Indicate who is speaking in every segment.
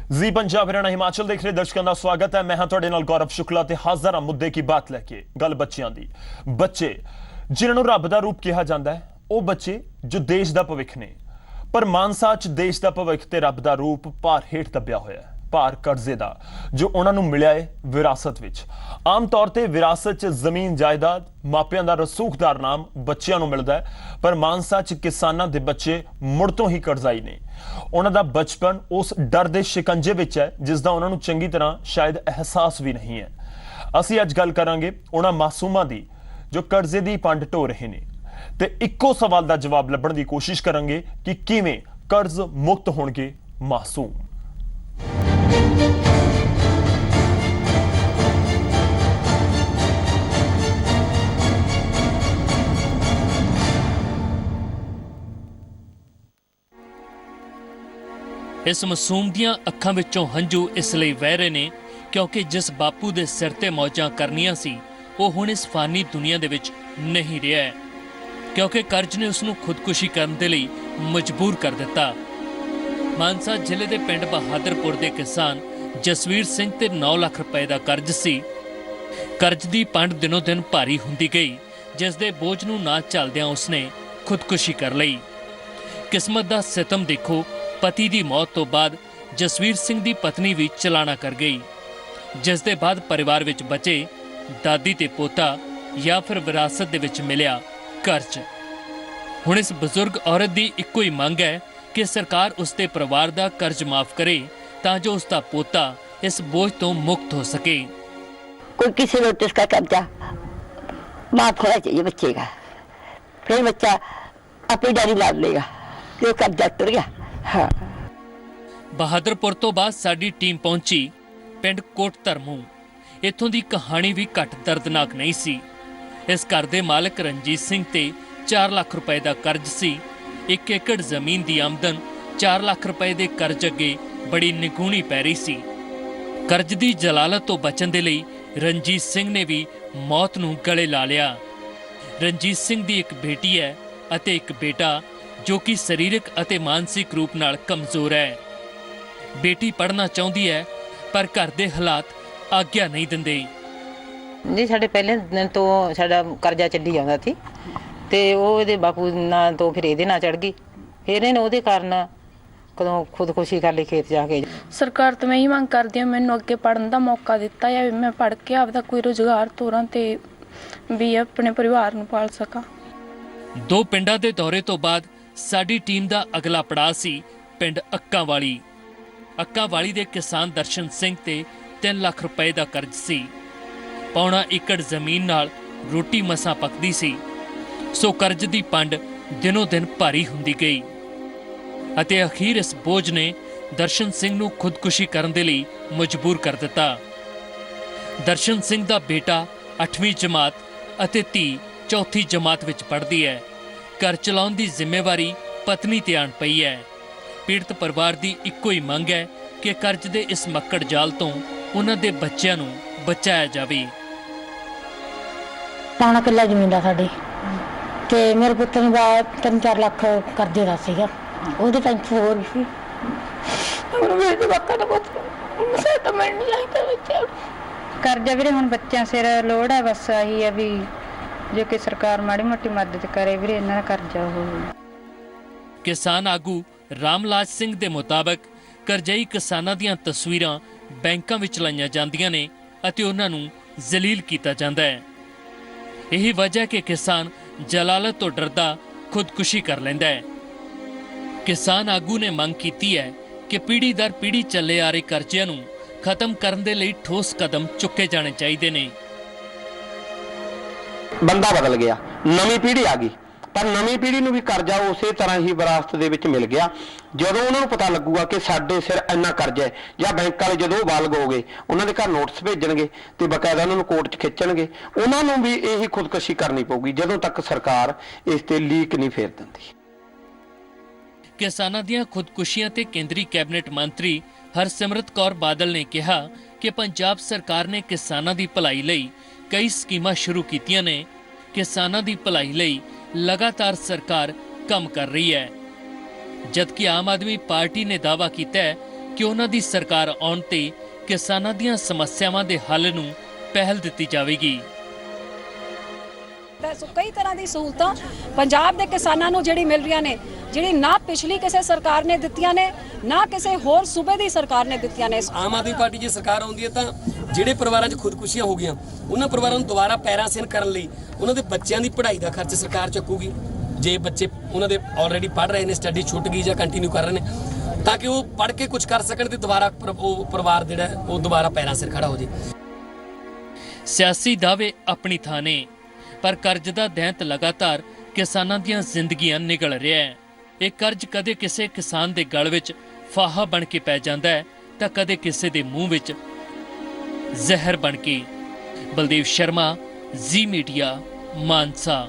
Speaker 1: जी पंजाब हरियाणा हिमाचल देख रहे दर्शकों का स्वागत है। मैं हाँ तुहाडे नाल गौरव शुक्ला ते हाज़र हां मुद्दे की बात लैके। गल बच्चियां दी। बच्चे जिन्हां नूं रब दा रूप कहा जाता है, वो बच्चे जो देश दा भविख ने, पर मानसा च देश दा भविख ते रब दा रूप भार हेठ दबिया होया है। भार कर्जे दा जो उन्हां नूं मिलिया है विरासत विच। आम तौर ते विरासत च जमीन जायदाद मापियां दा रसूखदार नाम बच्चियां नूं मिलदा है, पर मानसा च किसानां दे बच्चे मुड़ तो ही कर्जाई ने। उन्हां दा बचपन उस डर दे शिकंजे विच है जिसदा उन्हां नूं चंगी तरह शायद एहसास भी नहीं है। असीं अज गल करांगे उन्हां मासूमां दी जो कर्जे दी पंड ढो रहे ने, ते इक्को सवाल दा जवाब लभण दी कोशिश करांगे कि किवें कर्ज मुक्त होणगे मासूम।
Speaker 2: इस मासूम दियां अखां विचों हंझू इसलिए वह रहे ने क्योंकि जिस बापू दे सिर ते मौजां करनियां सी वो हुण इस फानी दुनिया दे विच नहीं रहा है, क्योंकि कर्ज ने उसनूं खुदकुशी करन दे लई मजबूर कर दिता। मानसा जिले दे पिंड बहादरपुर दे किसान जसवीर सिंह ते 9 लाख रुपए का कर्ज सी। कर्ज दी पंड दिनों दिन भारी हुंदी गई, जिस दे बोझ नूं ना झलदियां उसने खुदकुशी कर लई। किस्मत दा सितम देखो, पति की मौत तो बाद जसवीर सिंह की पत्नी भी चलाना कर गई, जिस दे बाद परिवार विच बचे दादी ते पोता या फिर विरासत दे विच मिलिया कर्ज। हुण इस बजुर्ग औरत की इक्को ही मंग है कि सरकार उसके परिवार का कर्ज माफ करे तां जो उसका पोता इस बोझ तो मुक्त हो सके।
Speaker 3: कोई किसी वक्त इसका कर्जा माफ होना चाहिए बच्चे का, फिर बच्चा अपनी डायरी ला लेगा कि कर्जा उतर गया। हाँ।
Speaker 2: बहादरपुर तो बाद साडी टीम पहुंची पिंड कोट धरमू। इत्थों की कहानी भी घट दर्दनाक नहीं सी। इस घर दे मालिक रणजीत सिंह ते 4 लाख रुपए का कर्ज सी। 1 एकड़ जमीन की आमदन 4 लाख रुपए के कर्ज अगे बड़ी निगूणी पै रही सी। कर्ज की जलालत तो बचन दे लई रणजीत सिंह ने भी मौत नूं गले ला लिया। रणजीत सिंह की एक बेटी है अते एक बेटा जो कि सरीरक अते मानसिक रूप नाल कमजोर है। बेटी पढ़ना चाहती है पर घर दे हालात आग्या नहीं दिंदे।
Speaker 4: जी साडे पहले दिन तो साडा कर्जा चली जांदा सी ते ਉਹ ਇਹਦੇ ਬਾਪੂ ਨਾਲ ਤੋਂ ਫਿਰ ਇਹਦੇ ਨਾਲ ਚੜ ਗਈ, ਫਿਰ ਇਹਨੇ ਉਹਦੇ ਕਾਰਨ ਕਦੋਂ ਖੁਦਕੁਸ਼ੀ ਕਰ ਲਈ ਖੇਤ ਜਾ ਕੇ।
Speaker 5: ਸਰਕਾਰ ਤੋਂ ਮੈਂ ਹੀ ਮੰਗ ਕਰਦੀ ਹਾਂ ਮੈਨੂੰ ਅੱਗੇ ਪੜਨ ਦਾ ਮੌਕਾ ਦਿੱਤਾ ਜਾਵੇ, ਮੈਂ ਪੜ ਕੇ ਆਪਦਾ ਕੋਈ ਰੁਜ਼ਗਾਰ ਤੋਰਾਂ ਤੇ ਵੀ ਆਪਣੇ ਪਰਿਵਾਰ ਨੂੰ ਪਾਲ ਸਕਾਂ।
Speaker 2: 2 ਪਿੰਡਾਂ ਦੇ ਦੌਰੇ ਤੋਂ ਬਾਅਦ ਸਾਡੀ ਟੀਮ ਦਾ ਅਗਲਾ ਪੜਾਅ ਸੀ ਪਿੰਡ ਅੱਕਾਂਵਾਲੀ। ਅੱਕਾਂਵਾਲੀ ਦੇ ਕਿਸਾਨ ਦਰਸ਼ਨ ਸਿੰਘ ਤੇ 3 ਲੱਖ ਰੁਪਏ ਦਾ ਕਰਜ਼ ਸੀ। ਪੌਣਾ ਏਕੜ ਜ਼ਮੀਨ ਨਾਲ ਰੋਟੀ ਮਸਾਂ ਪੱਕਦੀ ਸੀ, ਸੋ ਕਰਜ਼ ਦੀ ਪੰਡ ਦਿਨੋਂ ਦਿਨ ਭਾਰੀ ਹੁੰਦੀ ਗਈ ਅਤੇ ਅਖੀਰ ਇਸ ਬੋਝ ਨੇ ਦਰਸ਼ਨ ਸਿੰਘ ਨੂੰ ਖੁਦਕੁਸ਼ੀ ਕਰਨ ਦੇ ਲਈ ਮਜਬੂਰ ਕਰ ਦਿੱਤਾ। ਦਰਸ਼ਨ ਸਿੰਘ ਦਾ ਬੇਟਾ 8ਵੀਂ ਜਮਾਤ ਅਤੇ ਧੀ 4ਥੀ ਜਮਾਤ ਵਿੱਚ ਪੜ੍ਹਦੀ ਹੈ। घर चलाउण की जिम्मेवारी पत्नी ते आण पई है। पीड़ित परिवार की इक्को ही मंग है कि कर्ज दे इस मक्कड़ जाल तो उन्हां दे बच्चिआं नूं बचाया जावे।
Speaker 3: पौना किला जमीन दा साडी ते मेरे पुत्तर नूं 3-4 ਲੱਖ ਕਰਜ਼ੇ ਦਾ ਸੀਗਾ, ਉਹਦੀ ਟੈਂਸ਼ਨ ਹੋਰ ਸੀ। ਮੇਰੇ ਤੇ ਬੱਕਾ ਦਾ ਪੁੱਤ ਮੈਂ ਤਾਂ ਮਿਲ ਨਹੀਂ ਚਾਹੀਦਾ ਬੱਚਾ
Speaker 6: ਕਰਜ਼ਾ ਵੀਰੇ ਹੁਣ ਬੱਚਿਆਂ ਸਿਰ ਲੋੜ ਹੈ, ਬਸ ਆਹੀ ਹੈ ਵੀ ਜੇ ਕਿ ਸਰਕਾਰ ਮਾੜੀ ਮੋਟੀ ਮਦਦ ਕਰੇ ਵੀਰੇ ਇਹਨਾਂ ਦਾ ਕਰਜ਼ਾ ਹੋ।
Speaker 2: किसान आगू रामलाज सिंह के मुताबिक करजई किसानां दीआं तस्वीरां बैंकां विच लाईआं जांदियां ने अते उन्हां नूं जलील कीता जांदा है। यही वजह कि किसान जलालत तो डरदा खुदकुशी कर लैंदा है। किसान आगू ने मंग कीती है कि पीढ़ी दर पीढ़ी चले आ रहे करजिआं नूं खत्म करन दे लई ठोस कदम चुके जाने चाहिए ने।
Speaker 7: ਬੰਦਾ ਬਦਲ ਗਿਆ, ਨਵੀਂ ਪੀੜ੍ਹੀ ਆ ਗਈ, ਪਰ ਨਵੀਂ ਪੀੜ੍ਹੀ ਨੂੰ ਵੀ ਕਰਜ਼ਾ ਉਸੇ ਤਰ੍ਹਾਂ ਹੀ ਵਿਰਾਸਤ ਦੇ ਵਿੱਚ ਮਿਲ ਗਿਆ। ਜਦੋਂ ਉਹਨਾਂ ਨੂੰ ਪਤਾ ਲੱਗੂਗਾ ਕਿ ਸਾਡੇ ਸਿਰ ਇੰਨਾ ਕਰਜ਼ਾ ਹੈ, ਜਾਂ ਬੈਂਕ ਵਾਲੇ ਜਦੋਂ ਬਾਲਗ ਹੋ ਗਏ ਉਹਨਾਂ ਦੇ ਘਰ ਨੋਟਿਸ ਭੇਜਣਗੇ ਤੇ ਬਕਾਇਦਾ ਉਹਨਾਂ ਨੂੰ ਕੋਰਟ 'ਚ ਖਿੱਚਣਗੇ, ਉਹਨਾਂ ਨੂੰ ਵੀ ਇਹੀ ਖੁਦਕੁਸ਼ੀ ਕਰਨੀ ਪਊਗੀ ਜਦੋਂ ਤੱਕ ਸਰਕਾਰ ਇਸ ਤੇ ਲੀਕ ਨਹੀਂ ਫੇਰ ਦਿੰਦੀ।
Speaker 2: ਕਿਸਾਨਾਂ ਦੀਆਂ ਖੁਦਕੁਸ਼ੀਆਂ ਤੇ ਕੇਂਦਰੀ ਕੈਬਨਿਟ ਮੰਤਰੀ ਹਰਸਿਮਰਤ ਕੌਰ ਬਾਦਲ ਨੇ ਕਿਹਾ ਕਿ ਪੰਜਾਬ ਸਰਕਾਰ ਨੇ ਕਿਸਾਨਾਂ ਦੀ ਭਲਾਈ ਲਈ कई स्कीमां शुरू कीतियां ने। किसानां दी भलाई लई लगातार सरकार काम कर रही है, जबकि आम आदमी पार्टी ने दावा किया है ਕਿ ਉਹਨਾਂ ਦੀ ਸਰਕਾਰ ਆਉਣ ਤੇ ਕਿਸਾਨਾਂ ਦੀਆਂ ਸਮੱਸਿਆਵਾਂ ਦੇ ਹੱਲ ਨੂੰ ਪਹਿਲ ਦਿੱਤੀ ਜਾਵੇਗੀ।
Speaker 8: ਸੋ ਕਈ ਤਰ੍ਹਾਂ ਦੀ ਸਹੂਲਤਾਂ ਪੰਜਾਬ ਦੇ ਕਿਸਾਨਾਂ ਨੂੰ ਜਿਹੜੀ ਮਿਲ ਰਹੀਆਂ ਨੇ, ਜਿਹੜੀ ਨਾ ਪਿਛਲੀ ਕਿਸੇ ਸਰਕਾਰ ਨੇ ਦਿੱਤੀਆਂ ਨੇ, ਨਾ ਕਿਸੇ ਹੋਰ ਸੂਬੇ ਦੀ ਸਰਕਾਰ ਨੇ ਦਿੱਤੀਆਂ ਨੇ।
Speaker 9: ਆਮ ਆਦਮੀ ਪਾਰਟੀ ਜੇ ਸਰਕਾਰ ਆਉਂਦੀ ਹੈ ਤਾਂ ਜਿਹੜੇ ਪਰਿਵਾਰਾਂ 'ਚ ਖੁਦਕੁਸ਼ੀਆਂ ਹੋ ਗਈਆਂ ਉਹਨਾਂ ਪਰਿਵਾਰਾਂ ਨੂੰ ਦੁਬਾਰਾ ਪੈਰਾਂ ਸਿਰ ਕਰਨ ਲਈ ਉਹਨਾਂ ਦੇ ਬੱਚਿਆਂ ਦੀ ਪੜ੍ਹਾਈ ਦਾ ਖਰਚ ਸਰਕਾਰ ਚੱਕੂਗੀ। ਜੇ ਬੱਚੇ ਉਹਨਾਂ ਦੇ ਆਲਰੇਡੀ ਪੜ੍ਹ ਰਹੇ ਨੇ, ਸਟੱਡੀ ਛੁੱਟ ਗਈ ਜਾਂ ਕੰਟੀਨਿਊ ਕਰ ਰਹੇ ਨੇ, ਤਾਂ ਕਿ ਉਹ ਪੜ੍ਹ ਕੇ ਕੁਝ ਕਰ ਸਕਣ ਤੇ ਦੁਬਾਰਾ ਉਹ ਪਰਿਵਾਰ ਜਿਹੜਾ ਉਹ ਦੁਬਾਰਾ ਪੈਰਾਂ ਸਿਰ ਖੜਾ ਹੋ ਜੇ।
Speaker 2: ਸਿਆਸੀ ਦਾਅਵੇ ਆਪਣੀ ਥਾਂ ਨੇ, ਪਰ ਕਰਜ਼ ਦਾ ਦੈਂਤ ਲਗਾਤਾਰ ਕਿਸਾਨਾਂ ਦੀਆਂ ਜ਼ਿੰਦਗੀਆਂ ਨਿਗਲ ਰਿਹਾ ਹੈ। ਇਹ ਕਰਜ਼ ਕਦੇ ਕਿਸੇ ਕਿਸਾਨ ਦੇ ਗਲ ਵਿੱਚ ਫਾਹਾ ਬਣ ਕੇ ਪੈ ਜਾਂਦਾ ਹੈ ਤਾਂ ਕਦੇ ਕਿਸੇ ਦੇ ਮੂੰਹ ਵਿੱਚ ਜ਼ਹਿਰ ਬਣ ਕੇ। ਬਲਦੇਵ ਸ਼ਰਮਾ, ਜ਼ੀ ਮੀਡੀਆ, ਮਾਨਸਾ।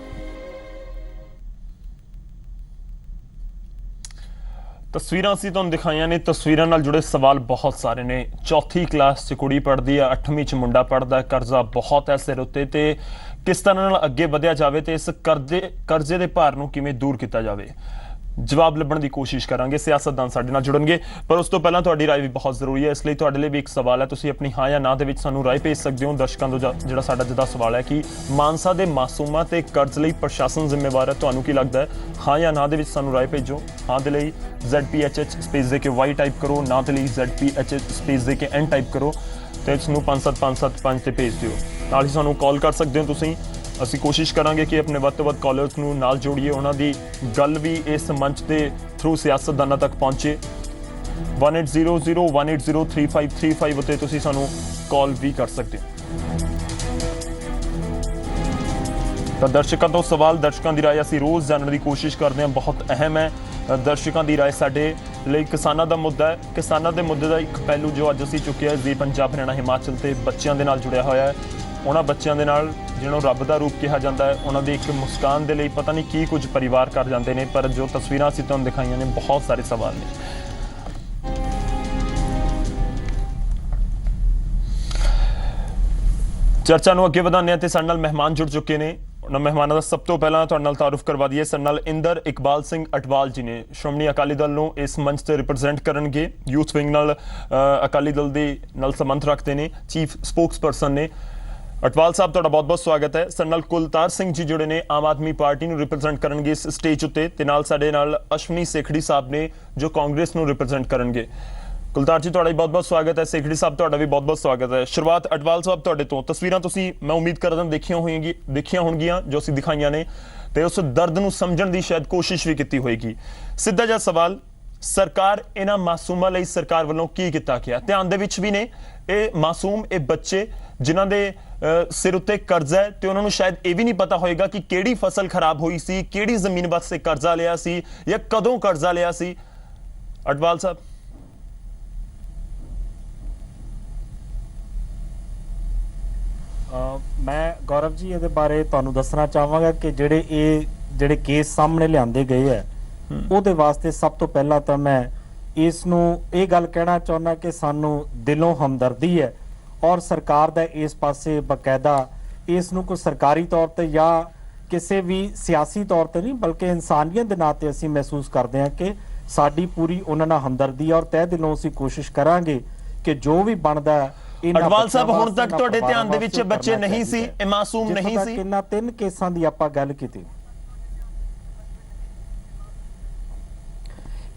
Speaker 1: ਤਸਵੀਰਾਂ ਅਸੀਂ ਤੁਹਾਨੂੰ ਦਿਖਾਈਆਂ ਨੇ। ਤਸਵੀਰਾਂ ਨਾਲ ਜੁੜੇ ਸਵਾਲ ਬਹੁਤ ਸਾਰੇ ਨੇ। ਚੌਥੀ ਕਲਾਸ 'ਚ ਕੁੜੀ ਪੜ੍ਹਦੀ ਹੈ, 8ਵੀਂ 'ਚ ਮੁੰਡਾ ਪੜ੍ਹਦਾ, ਕਰਜ਼ਾ ਬਹੁਤ ਹੈ ਸਿਰ ਉੱਤੇ, ਤੇ ਕਿਸ ਤਰ੍ਹਾਂ ਨਾਲ ਅੱਗੇ ਵਧਿਆ ਜਾਵੇ ਤੇ ਇਸ ਕਰਜ਼ੇ ਦੇ ਭਾਰ ਨੂੰ ਕਿਵੇਂ ਦੂਰ ਕੀਤਾ ਜਾਵੇ, ਜਵਾਬ ਲੱਭਣ ਦੀ ਕੋਸ਼ਿਸ਼ ਕਰਾਂਗੇ। ਸਿਆਸਤਦਾਨ ਸਾਡੇ ਨਾਲ ਜੁੜਨਗੇ, ਪਰ ਉਸ ਤੋਂ ਪਹਿਲਾਂ ਤੁਹਾਡੀ ਰਾਏ ਵੀ ਬਹੁਤ ਜ਼ਰੂਰੀ ਹੈ। ਇਸ ਲਈ ਤੁਹਾਡੇ ਲਈ ਵੀ ਇੱਕ ਸਵਾਲ ਹੈ, ਤੁਸੀਂ ਆਪਣੀ ਹਾਂ ਜਾਂ ਨਾ ਦੇ ਵਿੱਚ ਸਾਨੂੰ ਰਾਏ ਭੇਜ ਸਕਦੇ ਹੋ। ਦਰਸ਼ਕਾਂ ਤੋਂ ਜਿਹੜਾ ਸਾਡਾ ਜਿੱਦਾਂ ਸਵਾਲ ਹੈ ਕਿ ਮਾਨਸਾ ਦੇ ਮਾਸੂਮਾਂ ਤੇ ਕਰਜ਼ ਲਈ ਪ੍ਰਸ਼ਾਸਨ ਜ਼ਿੰਮੇਵਾਰ ਹੈ, ਤੁਹਾਨੂੰ ਕੀ ਲੱਗਦਾ ਹੈ? ਹਾਂ ਜਾਂ ਨਾ ਦੇ ਵਿੱਚ ਸਾਨੂੰ ਰਾਏ ਭੇਜੋ। ਹਾਂ ਦੇ ਲਈ ZPHH ਸਪੇਸ ਦੇ ਕੇ Y ਟਾਈਪ ਕਰੋ, ਨਾ ਦੇ ਲਈ ZPHH ਸਪੇਸ ਦੇ ਕੇ N ਟਾਈਪ ਕਰੋ ਤੇ ਇਸ ਨੂੰ 57575 ਤੇ ਭੇਜ ਦਿਓ। ਨਾਲ ਹੀ ਸਾਨੂੰ ਕਾਲ ਕਰ ਸਕਦੇ ਹੋ ਤੁਸੀਂ। ਅਸੀਂ ਕੋਸ਼ਿਸ਼ ਕਰਾਂਗੇ ਕਿ ਆਪਣੇ ਵੱਧ ਤੋਂ ਵੱਧ ਕਾਲਰਸ ਨੂੰ ਨਾਲ ਜੋੜੀਏ, ਉਹਨਾਂ ਦੀ ਗੱਲ ਵੀ ਇਸ ਮੰਚ ਦੇ ਥਰੂ ਸਿਆਸਤਦਾਨਾਂ ਤੱਕ ਪਹੁੰਚੇ। 1800180353 ਉੱਤੇ ਤੁਸੀਂ ਸਾਨੂੰ ਕਾਲ ਵੀ ਕਰ ਸਕਦੇ ਹੋ। ਤਾਂ ਦਰਸ਼ਕਾਂ ਤੋਂ ਸਵਾਲ, ਦਰਸ਼ਕਾਂ ਦੀ ਰਾਏ ਅਸੀਂ ਰੋਜ਼ ਜਾਣਨ ਦੀ ਕੋਸ਼ਿਸ਼ ਕਰਦੇ ਹਾਂ, ਬਹੁਤ ਅਹਿਮ ਹੈ। ਦਰਸ਼ਕਾਂ ਦੀ ਰਾਏ ਸਾਡੇ ਲਈ ਕਿਸਾਨਾਂ ਦਾ ਮੁੱਦਾ ਹੈ। ਕਿਸਾਨਾਂ ਦੇ ਮੁੱਦੇ ਦਾ ਇੱਕ ਪਹਿਲੂ ਜੋ ਅੱਜ ਅਸੀਂ ਚੁੱਕਿਆ ਜੀ ਪੰਜਾਬ, ਹਰਿਆਣਾ, ਹਿਮਾਚਲ ਤੇ ਬੱਚਿਆਂ ਦੇ ਨਾਲ ਜੁੜਿਆ ਹੋਇਆ ਹੈ। ਉਹਨਾਂ ਬੱਚਿਆਂ ਦੇ ਨਾਲ ਜਿਹਨਾਂ ਨੂੰ ਰੱਬ ਦਾ ਰੂਪ ਕਿਹਾ ਜਾਂਦਾ ਹੈ, ਉਹਨਾਂ ਦੀ ਇੱਕ ਮੁਸਕਾਨ ਦੇ ਲਈ ਪਤਾ ਨਹੀਂ ਕੀ ਕੁਝ ਪਰਿਵਾਰ ਕਰ ਜਾਂਦੇ ਨੇ, ਪਰ ਜੋ ਤਸਵੀਰਾਂ ਅਸੀਂ ਤੁਹਾਨੂੰ ਦਿਖਾਈਆਂ ਨੇ, ਬਹੁਤ ਸਾਰੇ ਸਵਾਲ ਨੇ। ਚਰਚਾ ਨੂੰ ਅੱਗੇ ਵਧਾਉਂਦੇ ਹਾਂ ਤੇ ਸਾਡੇ ਨਾਲ ਮਹਿਮਾਨ ਜੁੜ ਚੁੱਕੇ ਨੇ। ਉਹਨਾਂ ਮਹਿਮਾਨਾਂ ਦਾ ਸਭ ਤੋਂ ਪਹਿਲਾਂ ਤੁਹਾਡੇ ਨਾਲ ਤਾਰੁਫ ਕਰਵਾ ਦਈਏ। ਸਾਡੇ ਨਾਲ ਇੰਦਰ ਇਕਬਾਲ ਸਿੰਘ ਅਟਵਾਲ ਜੀ ਨੇ, ਸ਼੍ਰੋਮਣੀ ਅਕਾਲੀ ਦਲ ਨੂੰ ਇਸ ਮੰਚ ਤੇ ਰਿਪਰੈਜ਼ੈਂਟ ਕਰਨਗੇ। ਯੂਥ ਵਿੰਗ ਨਾਲ ਅਕਾਲੀ ਦਲ ਦੇ ਨਾਲ ਸੰਬੰਧ ਰੱਖਦੇ ਨੇ, ਚੀਫ ਸਪੋਕਸਪਰਸਨ ਨੇ। ਅਟਵਾਲ ਸਾਹਿਬ, ਤੁਹਾਡਾ ਬਹੁਤ-ਬਹੁਤ ਸਵਾਗਤ ਹੈ। ਸਾਡੇ ਨਾਲ ਕੁਲਤਾਰ ਸਿੰਘ ਜੀ ਜਿਹੜੇ ਨੇ, ਆਮ ਆਦਮੀ ਪਾਰਟੀ ਨੂੰ ਰਿਪਰੈਜ਼ੈਂਟ ਕਰਨਗੇ ਇਸ ਸਟੇਜ ਉੱਤੇ, ਤੇ ਨਾਲ ਸਾਡੇ ਨਾਲ ਅਸ਼ਵਨੀ ਸੇਖੜੀ ਸਾਹਿਬ ਨੇ ਜੋ ਕਾਂਗਰਸ ਨੂੰ ਰਿਪਰੈਜ਼ੈਂਟ ਕਰਨਗੇ। ਕੁਲਤਾਰ ਜੀ, ਤੁਹਾਡਾ ਬਹੁਤ-ਬਹੁਤ ਸਵਾਗਤ ਹੈ। ਸੇਖੜੀ ਸਾਹਿਬ, ਤੁਹਾਡਾ ਵੀ ਬਹੁਤ-ਬਹੁਤ ਸਵਾਗਤ ਹੈ। ਸ਼ੁਰੂਆਤ ਅਟਵਾਲ ਸਾਹਿਬ ਤੁਹਾਡੇ ਤੋਂ। ਤਸਵੀਰਾਂ ਤੁਸੀਂ ਮੈਂ ਉਮੀਦ ਕਰਦਾ ਦੇਖੀਆਂ ਹੋਣਗੀਆਂ ਜੋ ਅਸੀਂ ਦਿਖਾਈਆਂ ਨੇ, ਤੇ ਉਸ ਦਰਦ ਨੂੰ ਸਮਝਣ ਦੀ ਸ਼ਾਇਦ ਕੋਸ਼ਿਸ਼ ਵੀ ਕੀਤੀ ਹੋਏਗੀ। ਸਿੱਧਾ ਜਿਹਾ ਸਵਾਲ, ਸਰਕਾਰ ਇਹਨਾਂ ਮਾਸੂਮਾਂ ਲਈ ਸਰਕਾਰ ਵੱਲੋਂ ਕੀ ਕੀਤਾ ਗਿਆ? ਧਿਆਨ ਦੇ ਵਿੱਚ ਵੀ ਨੇ ਇਹ ਮਾਸੂਮ, ਇਹ ਬੱਚੇ ਜਿਨ੍ਹਾਂ ਦੇ ਸਿਰ ਉੱਤੇ ਕਰਜ਼ਾ ਹੈ, ਤੇ ਉਹਨਾਂ ਨੂੰ ਸ਼ਾਇਦ ਇਹ ਵੀ ਨਹੀਂ ਪਤਾ ਹੋਏਗਾ ਕਿ ਕਿਹੜੀ ਫਸਲ ਖਰਾਬ ਹੋਈ ਸੀ, ਕਿਹੜੀ ਜ਼ਮੀਨ ਵਾਸਤੇ ਕਰਜ਼ਾ ਲਿਆ ਸੀ ਜਾਂ ਕਦੋਂ ਕਰਜ਼ਾ ਲਿਆ ਸੀ। ਅਟਵਾਲ ਸਾਹਿਬ।
Speaker 10: ਮੈਂ ਗੌਰਵ ਜੀ ਇਹਦੇ ਬਾਰੇ ਤੁਹਾਨੂੰ ਦੱਸਣਾ ਚਾਹਾਂਗਾ ਕਿ ਜਿਹੜੇ ਕੇਸ ਸਾਹਮਣੇ ਲਿਆਂਦੇ ਗਏ ਹੈ, ਉਹਦੇ ਵਾਸਤੇ ਸਭ ਤੋਂ ਪਹਿਲਾਂ ਤਾਂ ਮੈਂ ਇਸ ਨੂੰ ਇਹ ਗੱਲ ਕਹਿਣਾ ਚਾਹੁੰਦਾ ਕਿ ਸਾਨੂੰ ਦਿਲੋਂ ਹਮਦਰਦੀ ਹੈ, ਔਰ ਸਰਕਾਰ ਦਾ ਇਸ ਪਾਸੇ ਬਕਾਇਦਾ ਇਸ ਨੂੰ ਕੋਈ ਸਰਕਾਰੀ ਤੌਰ ਤੇ ਜਾਂ ਕਿਸੇ ਵੀ ਸਿਆਸੀ ਤੌਰ ਤੇ ਨਹੀਂ, ਬਲਕਿ ਇਨਸਾਨੀਅਤ ਦੇ ਨਾਤੇ ਅਸੀਂ ਮਹਿਸੂਸ ਕਰਦੇ ਹਾਂ ਕਿ ਸਾਡੀ ਪੂਰੀ ਉਹਨਾਂ ਨਾਲ ਹਮਦਰਦੀ ਹੈ, ਔਰ ਤਹਿ ਦਿਲੋਂ ਅਸੀਂ ਕੋਸ਼ਿਸ਼ ਕਰਾਂਗੇ ਕਿ ਜੋ ਵੀ ਬਣਦਾ।
Speaker 1: ਅਟਵਾਲ ਸਾਹਿਬ, ਹੁਣ ਤੱਕ ਤੁਹਾਡੇ ਧਿਆਨ ਦੇ ਵਿੱਚ ਬੱਚੇ ਨਹੀਂ ਸੀ, ਇਹ ਮਾਸੂਮ ਨਹੀਂ ਸੀ?
Speaker 10: ਇਹਨਾਂ 3 ਕੇਸਾਂ ਦੀ ਆਪਾਂ ਗੱਲ ਕੀਤੀ।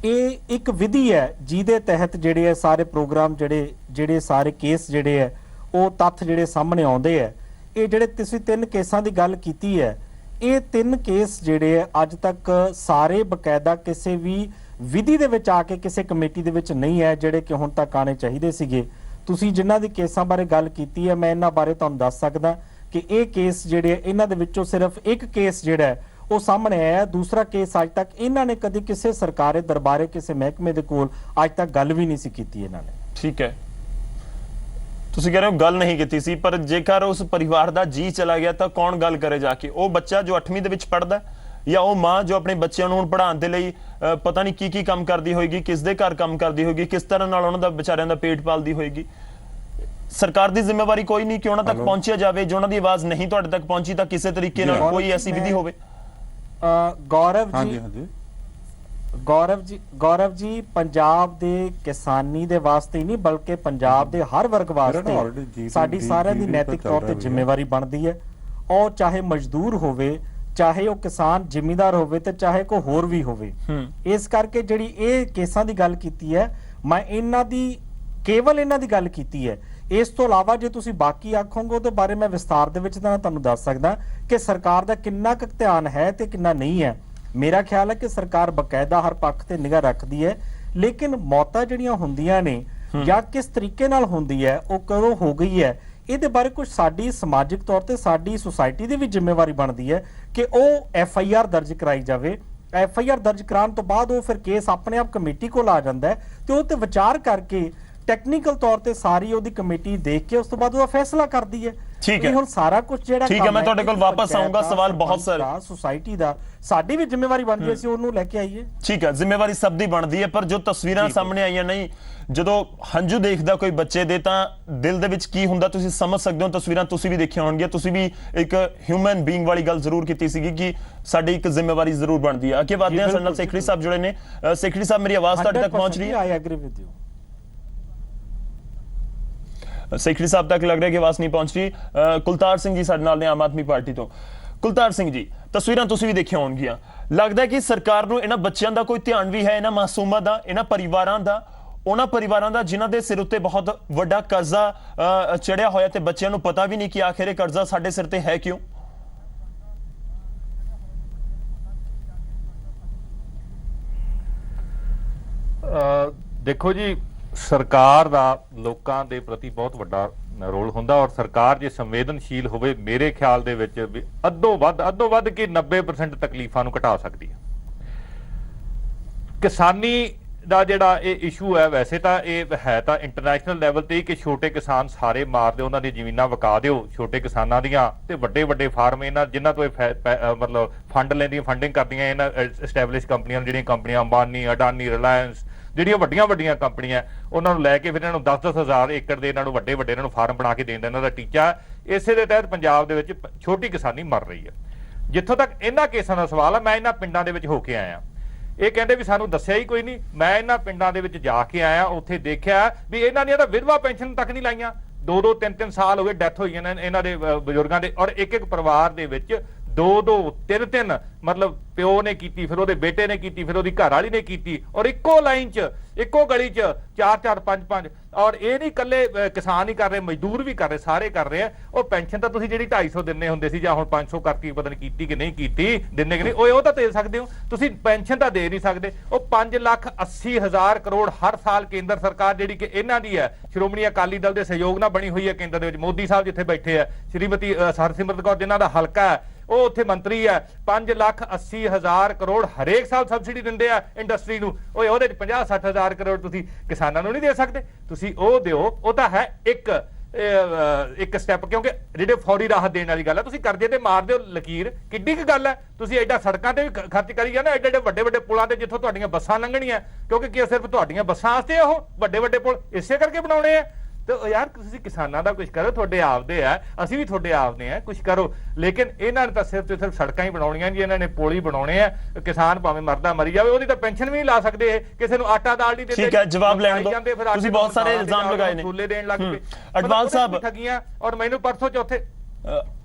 Speaker 10: ਇਹ ਇੱਕ ਵਿਧੀ ਹੈ ਜਿਹਦੇ ਤਹਿਤ ਜਿਹੜੇ ਹੈ ਸਾਰੇ ਪ੍ਰੋਗਰਾਮ, ਜਿਹੜੇ ਸਾਰੇ ਕੇਸ ਜਿਹੜੇ ਹੈ ਉਹ ਤੱਥ ਜਿਹੜੇ ਸਾਹਮਣੇ ਆਉਂਦੇ ਹੈ। ਇਹ ਜਿਹੜੇ ਤੁਸੀਂ 3 ਕੇਸਾਂ ਦੀ ਗੱਲ ਕੀਤੀ ਹੈ, ਇਹ 3 ਕੇਸ ਜਿਹੜੇ ਹੈ ਅੱਜ ਤੱਕ ਸਾਰੇ ਬਕਾਇਦਾ ਕਿਸੇ ਵੀ ਵਿਧੀ ਦੇ ਵਿੱਚ ਆ ਕੇ ਕਿਸੇ ਕਮੇਟੀ ਦੇ ਵਿੱਚ ਨਹੀਂ ਹੈ, ਜਿਹੜੇ ਕਿ ਹੁਣ ਤੱਕ ਆਣੇ ਚਾਹੀਦੇ ਸੀਗੇ। ਤੁਸੀਂ ਜਿਨ੍ਹਾਂ ਦੀ ਕੇਸਾਂ ਬਾਰੇ ਗੱਲ ਕੀਤੀ ਹੈ, ਮੈਂ ਇਹਨਾਂ ਬਾਰੇ ਤੁਹਾਨੂੰ ਦੱਸ ਸਕਦਾ ਕਿ ਇਹ ਕੇਸ ਜਿਹੜੇ ਇਹਨਾਂ ਦੇ ਵਿੱਚੋਂ ਸਿਰਫ ਇੱਕ ਕੇਸ ਜਿਹੜਾ ਹੈ ਉਹ ਸਾਹਮਣੇ ਆਇਆ। ਦੂਸਰਾ ਕੇਸ ਅੱਜ ਤੱਕ ਇਹਨਾਂ ਨੇ ਕਦੇ ਕਿਸੇ ਸਰਕਾਰੀ ਦਰਬਾਰੇ, ਕਿਸੇ ਮਹਿਕਮੇ ਦੇ ਕੋਲ ਅੱਜ ਤੱਕ ਗੱਲ ਵੀ ਨਹੀਂ ਸੀ ਕੀਤੀ ਇਹਨਾਂ ਨੇ।
Speaker 1: ਠੀਕ ਹੈ, ਤੁਸੀਂ ਕਹਿ ਰਹੇ ਹੋ ਗੱਲ ਨਹੀਂ ਕੀਤੀ ਸੀ, ਪਰ ਜੇਕਰ ਉਸ ਪਰਿਵਾਰ ਦਾ ਜੀ ਚਲਾ ਗਿਆ ਤਾਂ ਕੌਣ ਗੱਲ ਕਰੇ ਜਾ ਕੇ? ਉਹ ਬੱਚਾ ਜੋ 8ਵੀਂ ਦੇ ਵਿੱਚ ਪੜ੍ਹਦਾ, ਜਾਂ ਉਹ ਮਾਂ ਜੋ ਆਪਣੇ ਬੱਚਿਆਂ ਨੂੰ ਪੜ੍ਹਾਉਣ ਦੇ ਲਈ ਪਤਾ ਨਹੀਂ ਕੀ ਕੰਮ ਕਰਦੀ ਹੋਏਗੀ, ਕਿਸ ਦੇ ਘਰ ਕੰਮ ਕਰਦੀ ਹੋਏਗੀ, ਕਿਸ ਤਰ੍ਹਾਂ ਨਾਲ ਉਹਨਾਂ ਦਾ ਵਿਚਾਰਿਆਂ ਦਾ ਪੇਟ ਪਾਲਦੀ ਹੋਏਗੀ? ਸਰਕਾਰ ਦੀ ਜ਼ਿੰਮੇਵਾਰੀ ਕੋਈ ਨਹੀਂ ਕਿ ਉਹਨਾਂ ਤੱਕ ਪਹੁੰਚਿਆ ਜਾਵੇ? ਜੋ ਉਹਨਾਂ ਦੀ ਆਵਾਜ਼ ਨਹੀਂ ਤੁਹਾਡੇ ਤੱਕ ਪਹੁੰਚੀ ਤਾਂ ਕਿਸੇ ਤਰੀਕੇ ਨਾਲ ਕੋਈ ਐਸੀ ਵਿਧੀ ਹੋਵੇ?
Speaker 10: ਗੌਰਵ ਜੀ, ਗੌਰਵ ਜੀ ਪੰਜਾਬ ਦੇ ਕਿਸਾਨੀ ਦੇ ਵਾਸਤੇ ਹੀ ਨਹੀਂ ਬਲਕਿ ਪੰਜਾਬ ਦੇ ਹਰ ਵਰਗ ਵਾਸਤੇ ਸਾਡੀ ਸਾਰਿਆਂ ਦੀ ਨੈਤਿਕ ਤੌਰ ਤੇ ਜ਼ਿੰਮੇਵਾਰੀ ਬਣਦੀ ਹੈ। ਉਹ ਚਾਹੇ ਮਜ਼ਦੂਰ ਹੋਵੇ, ਚਾਹੇ ਉਹ ਕਿਸਾਨ ਜ਼ਿਮੀਂਦਾਰ ਹੋਵੇ ਤੇ ਚਾਹੇ ਕੋਈ ਹੋਰ ਵੀ ਹੋਵੇ। ਇਸ ਕਰਕੇ ਜਿਹੜੀ ਇਹ ਕੇਸਾਂ ਦੀ ਗੱਲ ਕੀਤੀ ਹੈ, ਮੈਂ ਕੇਵਲ ਇਹਨਾਂ ਦੀ ਗੱਲ ਕੀਤੀ ਹੈ। ਇਸ ਤੋਂ ਇਲਾਵਾ ਜੇ ਤੁਸੀਂ ਬਾਕੀ ਆਖੋਗੇ ਉਹਦੇ ਬਾਰੇ ਮੈਂ ਵਿਸਤਾਰ ਦੇ ਵਿੱਚ ਤਾਂ ਤੁਹਾਨੂੰ ਦੱਸ ਸਕਦਾ ਕਿ ਸਰਕਾਰ ਦਾ ਕਿੰਨਾ ਕੁ ਧਿਆਨ ਹੈ ਤੇ ਕਿੰਨਾ ਨਹੀਂ ਹੈ। ਮੇਰਾ ਖਿਆਲ ਹੈ ਕਿ ਸਰਕਾਰ ਬਕਾਇਦਾ ਹਰ ਪੱਖ ਤੇ ਨਿਗਾਹ ਰੱਖਦੀ ਹੈ, ਲੇਕਿਨ ਮੌਤਾਂ ਜਿਹੜੀਆਂ ਹੁੰਦੀਆਂ ਨੇ ਜਾਂ ਕਿਸ ਤਰੀਕੇ ਨਾਲ ਹੁੰਦੀ ਹੈ, ਉਹ ਕਦੋਂ ਹੋ ਗਈ ਹੈ, ਇਹਦੇ ਬਾਰੇ ਕੁਝ ਸਾਡੀ ਸਮਾਜਿਕ ਤੌਰ ਤੇ ਸਾਡੀ ਸੁਸਾਇਟੀ ਦੀ ਵੀ ਜ਼ਿੰਮੇਵਾਰੀ ਬਣਦੀ ਹੈ ਕਿ ਉਹ FIR ਦਰਜ ਕਰਾਈ ਜਾਵੇ। FIR ਦਰਜ ਕਰਾਉਣ ਤੋਂ ਬਾਅਦ ਉਹ ਫਿਰ ਕੇਸ ਆਪਣੇ ਆਪ ਕਮੇਟੀ ਕੋਲ ਆ ਜਾਂਦਾ ਹੈ ਤੇ ਉਹ ਤੇ ਵਿਚਾਰ ਕਰਕੇ ਟੈਕਨੀਕਲ ਤੌਰ ਤੇ ਸਾਰੀ ਉਹਦੀ ਕਮੇਟੀ ਦੇਖ ਕੇ ਉਸ ਤੋਂ ਬਾਅਦ ਉਹਦਾ ਫੈਸਲਾ ਕਰਦੀ ਹੈ।
Speaker 1: ਠੀਕ ਹੈ,
Speaker 10: ਹੁਣ ਸਾਰਾ ਕੁਝ ਜਿਹੜਾ
Speaker 1: ਠੀਕ ਹੈ, ਮੈਂ ਤੁਹਾਡੇ ਕੋਲ ਵਾਪਸ ਆਉਂਗਾ। ਸਵਾਲ ਬਹੁਤ ਸਾਰੇ
Speaker 10: ਸੁਸਾਇਟੀ ਦਾ ਸਾਡੀ ਵੀ ਜ਼ਿੰਮੇਵਾਰੀ ਬਣਦੀ ਹੈ, ਅਸੀਂ ਉਹਨੂੰ ਲੈ ਕੇ ਆਈਏ।
Speaker 1: ਠੀਕ ਹੈ, ਜ਼ਿੰਮੇਵਾਰੀ ਸਭ ਦੀ ਬਣਦੀ ਹੈ, ਪਰ ਜੋ ਤਸਵੀਰਾਂ ਸਾਹਮਣੇ ਆਈਆਂ ਨਹੀਂ, ਜਦੋਂ ਹੰਝੂ ਦੇਖਦਾ ਕੋਈ ਬੱਚੇ ਦੇ ਤਾਂ ਦਿਲ ਦੇ ਵਿੱਚ ਕੀ ਹੁੰਦਾ ਤੁਸੀਂ ਸਮਝ ਸਕਦੇ ਹੋ। ਤਸਵੀਰਾਂ ਤੁਸੀਂ ਵੀ ਦੇਖੀਆਂ ਹੋਣਗੀਆਂ, ਤੁਸੀਂ ਵੀ ਇੱਕ ਹਿਊਮਨ ਬੀਇੰਗ ਵਾਲੀ ਗੱਲ ਜ਼ਰੂਰ ਕੀਤੀ ਸੀਗੀ ਕਿ ਸਾਡੀ ਇੱਕ ਜ਼ਿੰਮੇਵਾਰੀ ਜ਼ਰੂਰ ਬਣਦੀ ਹੈ। ਅੱਗੇ ਵਧਦੇ ਹਾਂ, ਸਾਡੇ ਨਾਲ ਸੇਖੜੀ ਸਾਹਿਬ ਜੁੜੇ ਨੇ। ਸੇਖੜੀ ਸਾਹਿਬ, ਮੇਰੀ ਆਵਾਜ਼ ਤੁਹਾਡੇ ਤੱਕ ਪਹੁੰਚ ਰਹੀ ਹੈ?
Speaker 10: I agree with you.
Speaker 1: Sekhri ਸਾਹਿਬ ਤੱਕ ਲੱਗ ਰਿਹਾ ਕਿ ਆਵਾਜ਼ ਨਹੀਂ ਪਹੁੰਚ ਰਹੀ। ਕੁਲਤਾਰ ਸਿੰਘ ਜੀ ਸਾਡੇ ਨਾਲ ਨੇ ਆਮ ਆਦਮੀ ਪਾਰਟੀ ਤੋਂ। ਕੁਲਤਾਰ ਸਿੰਘ ਜੀ, ਤਸਵੀਰਾਂ ਤੁਸੀਂ ਵੀ ਦੇਖੀਆਂ ਹੋਣਗੀਆਂ, ਲੱਗਦਾ ਕਿ ਸਰਕਾਰ ਨੂੰ ਇਹਨਾਂ ਬੱਚਿਆਂ ਦਾ ਕੋਈ ਧਿਆਨ ਵੀ ਹੈ, ਇਹਨਾਂ ਮਾਸੂਮਾਂ ਦਾ, ਇਹਨਾਂ ਪਰਿਵਾਰਾਂ ਦਾ, ਉਹਨਾਂ ਪਰਿਵਾਰਾਂ ਦਾ ਜਿਨ੍ਹਾਂ ਦੇ ਸਿਰ ਉੱਤੇ ਬਹੁਤ ਵੱਡਾ ਕਰਜ਼ਾ ਚੜਿਆ ਹੋਇਆ ਤੇ ਬੱਚਿਆਂ ਨੂੰ ਪਤਾ ਵੀ ਨਹੀਂ ਕਿ ਆਖਿਰ ਇਹ ਕਰਜ਼ਾ ਸਾਡੇ ਸਿਰ ਤੇ ਹੈ ਕਿਉਂ?
Speaker 11: ਦੇਖੋ ਜੀ, ਸਰਕਾਰ ਦਾ ਲੋਕਾਂ ਦੇ ਪ੍ਰਤੀ ਬਹੁਤ ਵੱਡਾ ਰੋਲ ਹੁੰਦਾ ਔਰ ਸਰਕਾਰ ਜੇ ਸੰਵੇਦਨਸ਼ੀਲ ਹੋਵੇ, ਮੇਰੇ ਖਿਆਲ ਦੇ ਵਿੱਚ ਵੀ ਅੱਧੋ ਵੱਧ ਕਿ 90% ਤਕਲੀਫਾਂ ਨੂੰ ਘਟਾ ਸਕਦੀ ਹੈ। ਕਿਸਾਨੀ ਦਾ ਜਿਹੜਾ ਇਹ ਇਸ਼ੂ ਹੈ, ਵੈਸੇ ਤਾਂ ਇਹ ਹੈ ਤਾਂ ਇੰਟਰਨੈਸ਼ਨਲ ਲੈਵਲ ਤੇ ਹੀ ਕਿ ਛੋਟੇ ਕਿਸਾਨ ਸਾਰੇ ਮਾਰ ਦਿਓ, ਉਹਨਾਂ ਦੀ ਜ਼ਮੀਨਾਂ ਵਕਾ ਦਿਓ ਛੋਟੇ ਕਿਸਾਨਾਂ ਦੀਆਂ, ਤੇ ਵੱਡੇ ਫਾਰਮ ਇਹਨਾਂ ਜਿਨ੍ਹਾਂ ਤੋਂ ਮਤਲਬ ਫੰਡ ਲੈਂਦੀਆਂ, ਫੰਡਿੰਗ ਕਰਦੀਆਂ ਇਹਨਾਂ ਐਸਟੈਬਲਿਸ਼ ਕੰਪਨੀਆਂ, ਜਿਹੜੀਆਂ ਕੰਪਨੀਆਂ ਅੰਬਾਨੀ, ਅਡਾਨੀ, ਰਿਲਾਇੰਸ, ਜਿਹੜੀਆਂ ਵੱਡੀਆਂ ਕੰਪਨੀਆਂ, ਉਹਨਾਂ ਨੂੰ ਲੈ ਕੇ ਫਿਰ ਇਹਨਾਂ ਨੂੰ 10-10 ਹਜ਼ਾਰ ਏਕੜ ਦੇ ਇਹਨਾਂ ਨੂੰ ਵੱਡੇ ਇਹਨਾਂ ਨੂੰ ਫਾਰਮ ਬਣਾ ਕੇ ਦੇਣ ਦਾ ਇਹਨਾਂ ਦਾ ਟੀਚਾ। ਇਸੇ ਦੇ ਤਹਿਤ ਪੰਜਾਬ ਦੇ ਵਿੱਚ ਛੋਟੀ ਕਿਸਾਨੀ ਮਰ ਰਹੀ ਹੈ। ਜਿੱਥੋਂ ਤੱਕ ਇਹਨਾਂ ਕੇਸਾਂ ਦਾ ਸਵਾਲ ਹੈ, ਮੈਂ ਇਹਨਾਂ ਪਿੰਡਾਂ ਦੇ ਵਿੱਚ ਹੋ ਕੇ ਆਇਆ। ਇਹ ਕਹਿੰਦੇ ਵੀ ਸਾਨੂੰ ਦੱਸਿਆ ਹੀ ਕੋਈ ਨਹੀਂ। ਮੈਂ ਇਹਨਾਂ ਪਿੰਡਾਂ ਦੇ ਵਿੱਚ ਜਾ ਕੇ ਆਇਆ, ਉੱਥੇ ਦੇਖਿਆ ਵੀ ਇਹਨਾਂ ਦੀਆਂ ਤਾਂ ਵਿਧਵਾ ਪੈਨਸ਼ਨ ਤੱਕ ਨਹੀਂ ਲਾਈਆਂ। 2-2 3-3 ਸਾਲ ਹੋ ਗਏ ਡੈਥ ਹੋਈ ਇਹਨਾਂ ਦੇ ਬਜ਼ੁਰਗਾਂ ਦੇ, ਔਰ ਇੱਕ ਪਰਿਵਾਰ ਦੇ ਵਿੱਚ 2-2 3-3 ਮਤਲਬ ਪਿਓ ਨੇ ਕੀਤੀ, ਫਿਰ ਉਹਦੇ ਬੇਟੇ ਨੇ ਕੀਤੀ, ਫਿਰ ਉਹਦੀ ਘਰ ਵਾਲੀ ਨੇ ਕੀਤੀ, ਔਰ ਇੱਕੋ ਲਾਈਨ 'ਚ ਇੱਕੋ ਗਲੀ 'ਚ 4-4 5-5। ਔਰ ਇਹ ਨਹੀਂ ਇਕੱਲੇ ਕਿਸਾਨ ਹੀ ਕਰ ਰਹੇ, ਮਜ਼ਦੂਰ ਵੀ ਕਰ ਰਹੇ, ਸਾਰੇ ਕਰ ਰਹੇ ਆ। ਉਹ ਪੈਨਸ਼ਨ ਤਾਂ ਤੁਸੀਂ ਜਿਹੜੀ 250 ਦਿੰਦੇ ਹੁੰਦੇ ਸੀ ਜਾਂ ਹੁਣ 500 ਕਰਕੇ ਪਤਾ ਨਹੀਂ ਕੀਤੀ ਕਿ ਨਹੀਂ ਕੀਤੀ, ਦਿੰਦੇ ਕਿ ਨਹੀਂ, ਉਹ ਤਾਂ ਦੇ ਸਕਦੇ ਹੋ, ਤੁਸੀਂ ਪੈਨਸ਼ਨ ਤਾਂ ਦੇ ਨਹੀਂ ਸਕਦੇ। ਉਹ 5,80,000 ਕਰੋੜ ਹਰ ਸਾਲ ਕੇਂਦਰ ਸਰਕਾਰ ਜਿਹੜੀ ਕਿ ਇਹਨਾਂ ਦੀ ਹੈ, ਸ਼੍ਰੋਮਣੀ ਅਕਾਲੀ ਦਲ ਦੇ ਸਹਿਯੋਗ ਨਾਲ ਬਣੀ ਹੋਈ ਹੈ ਕੇਂਦਰ ਦੇ ਵਿੱਚ, ਮੋਦੀ ਸਾਹਿਬ ਜਿੱਥੇ ਬੈਠੇ ਆ, ਸ਼੍ਰੀਮਤੀ ਹਰਸਿਮਰਤ ਕੌਰ ਜਿਨ੍ਹਾਂ ਦਾ ਹਲਕਾ ਹੈ, ਉਹ ਉੱਥੇ ਮੰਤਰੀ ਹੈ, 5,80,000 ਕਰੋੜ ਹਰੇਕ ਸਾਲ ਸਬਸਿਡੀ ਦਿੰਦੇ ਆ ਇੰਡਸਟਰੀ ਨੂੰ। ਉਹਦੇ 50-60,000 ਕਰੋੜ ਤੁਸੀਂ ਕਿਸਾਨਾਂ ਨੂੰ ਨਹੀਂ ਦੇ ਸਕਦੇ, ਤੁਸੀਂ ਉਹ ਦਿਓ। ਉਹ ਤਾਂ ਹੈ ਇੱਕ ਸਟੈਪ, ਕਿਉਂਕਿ ਜਿਹੜੇ ਫੌਰੀ ਰਾਹਤ ਦੇਣ ਵਾਲੀ ਗੱਲ ਹੈ। ਤੁਸੀਂ ਕਰਜ਼ੇ ਤੇ ਮਾਰ ਦਿਓ ਲਕੀਰ, ਕਿੱਡੀ ਕੁ ਗੱਲ ਹੈ। ਤੁਸੀਂ ਐਡਾ ਸੜਕਾਂ ਤੇ ਵੀ ਖਰਚ ਕਰੀ ਜਾਂਦੇ, ਐਡੇ ਵੱਡੇ ਪੁਲਾਂ ਤੇ ਜਿੱਥੋਂ ਤੁਹਾਡੀਆਂ ਬੱਸਾਂ ਲੰਘਣੀਆਂ, ਕਿਉਂਕਿ ਕੀ ਸਿਰਫ ਤੁਹਾਡੀਆਂ ਬੱਸਾਂ ਵਾਸਤੇ ਉਹ ਵੱਡੇ ਪੁਲ ਇਸੇ ਕਰਕੇ ਬਣਾਉਣੇ ਆ। ਤੇ ਯਾਰ ਤੁਸੀਂ ਕਿਸਾਨਾਂ ਦਾ ਕੁਝ ਕਰੋ, ਤੁਹਾਡੇ ਆਪਦੇ ਆ, ਅਸੀਂ ਵੀ ਤੁਹਾਡੇ ਆਪਦੇ ਆ, ਕੁਝ ਕਰੋ। ਲੇਕਿਨ ਇਹਨਾਂ ਨੇ ਤਾਂ ਸਿਰਫ ਸੜਕਾਂ ਹੀ ਬਣਾਉਣੀਆਂ ਜੀ, ਇਹਨਾਂ ਨੇ ਪੁਲ ਹੀ ਬਣਾਉਣੇ ਆ। ਕਿਸਾਨ ਭਾਵੇਂ ਮਰਦਾ ਮਰੀ ਜਾਵੇ, ਉਹਦੀ ਤਾਂ ਪੈਨਸ਼ਨ ਵੀ ਨਹੀਂ ਲਾ ਸਕਦੇ, ਕਿਸੇ ਨੂੰ ਆਟਾ ਦਾਲ ਨਹੀਂ ਦਿੰਦੇ।
Speaker 1: ਠੀਕ ਹੈ, ਜਵਾਬ ਲੈਣ ਦਿਓ। ਤੁਸੀਂ ਬਹੁਤ ਸਾਰੇ ਇਲਜ਼ਾਮ ਲਗਾਏ ਨੇ,
Speaker 11: ਛੋਲੇ ਦੇਣ ਲੱਗ ਪਏ
Speaker 1: ਅਡਵਾਲ ਸਾਹਿਬ
Speaker 11: ਠੱਗੀਆਂ। ਔਰ ਮੈਨੂੰ ਪਰਸੋਂ ਚੌਥੇ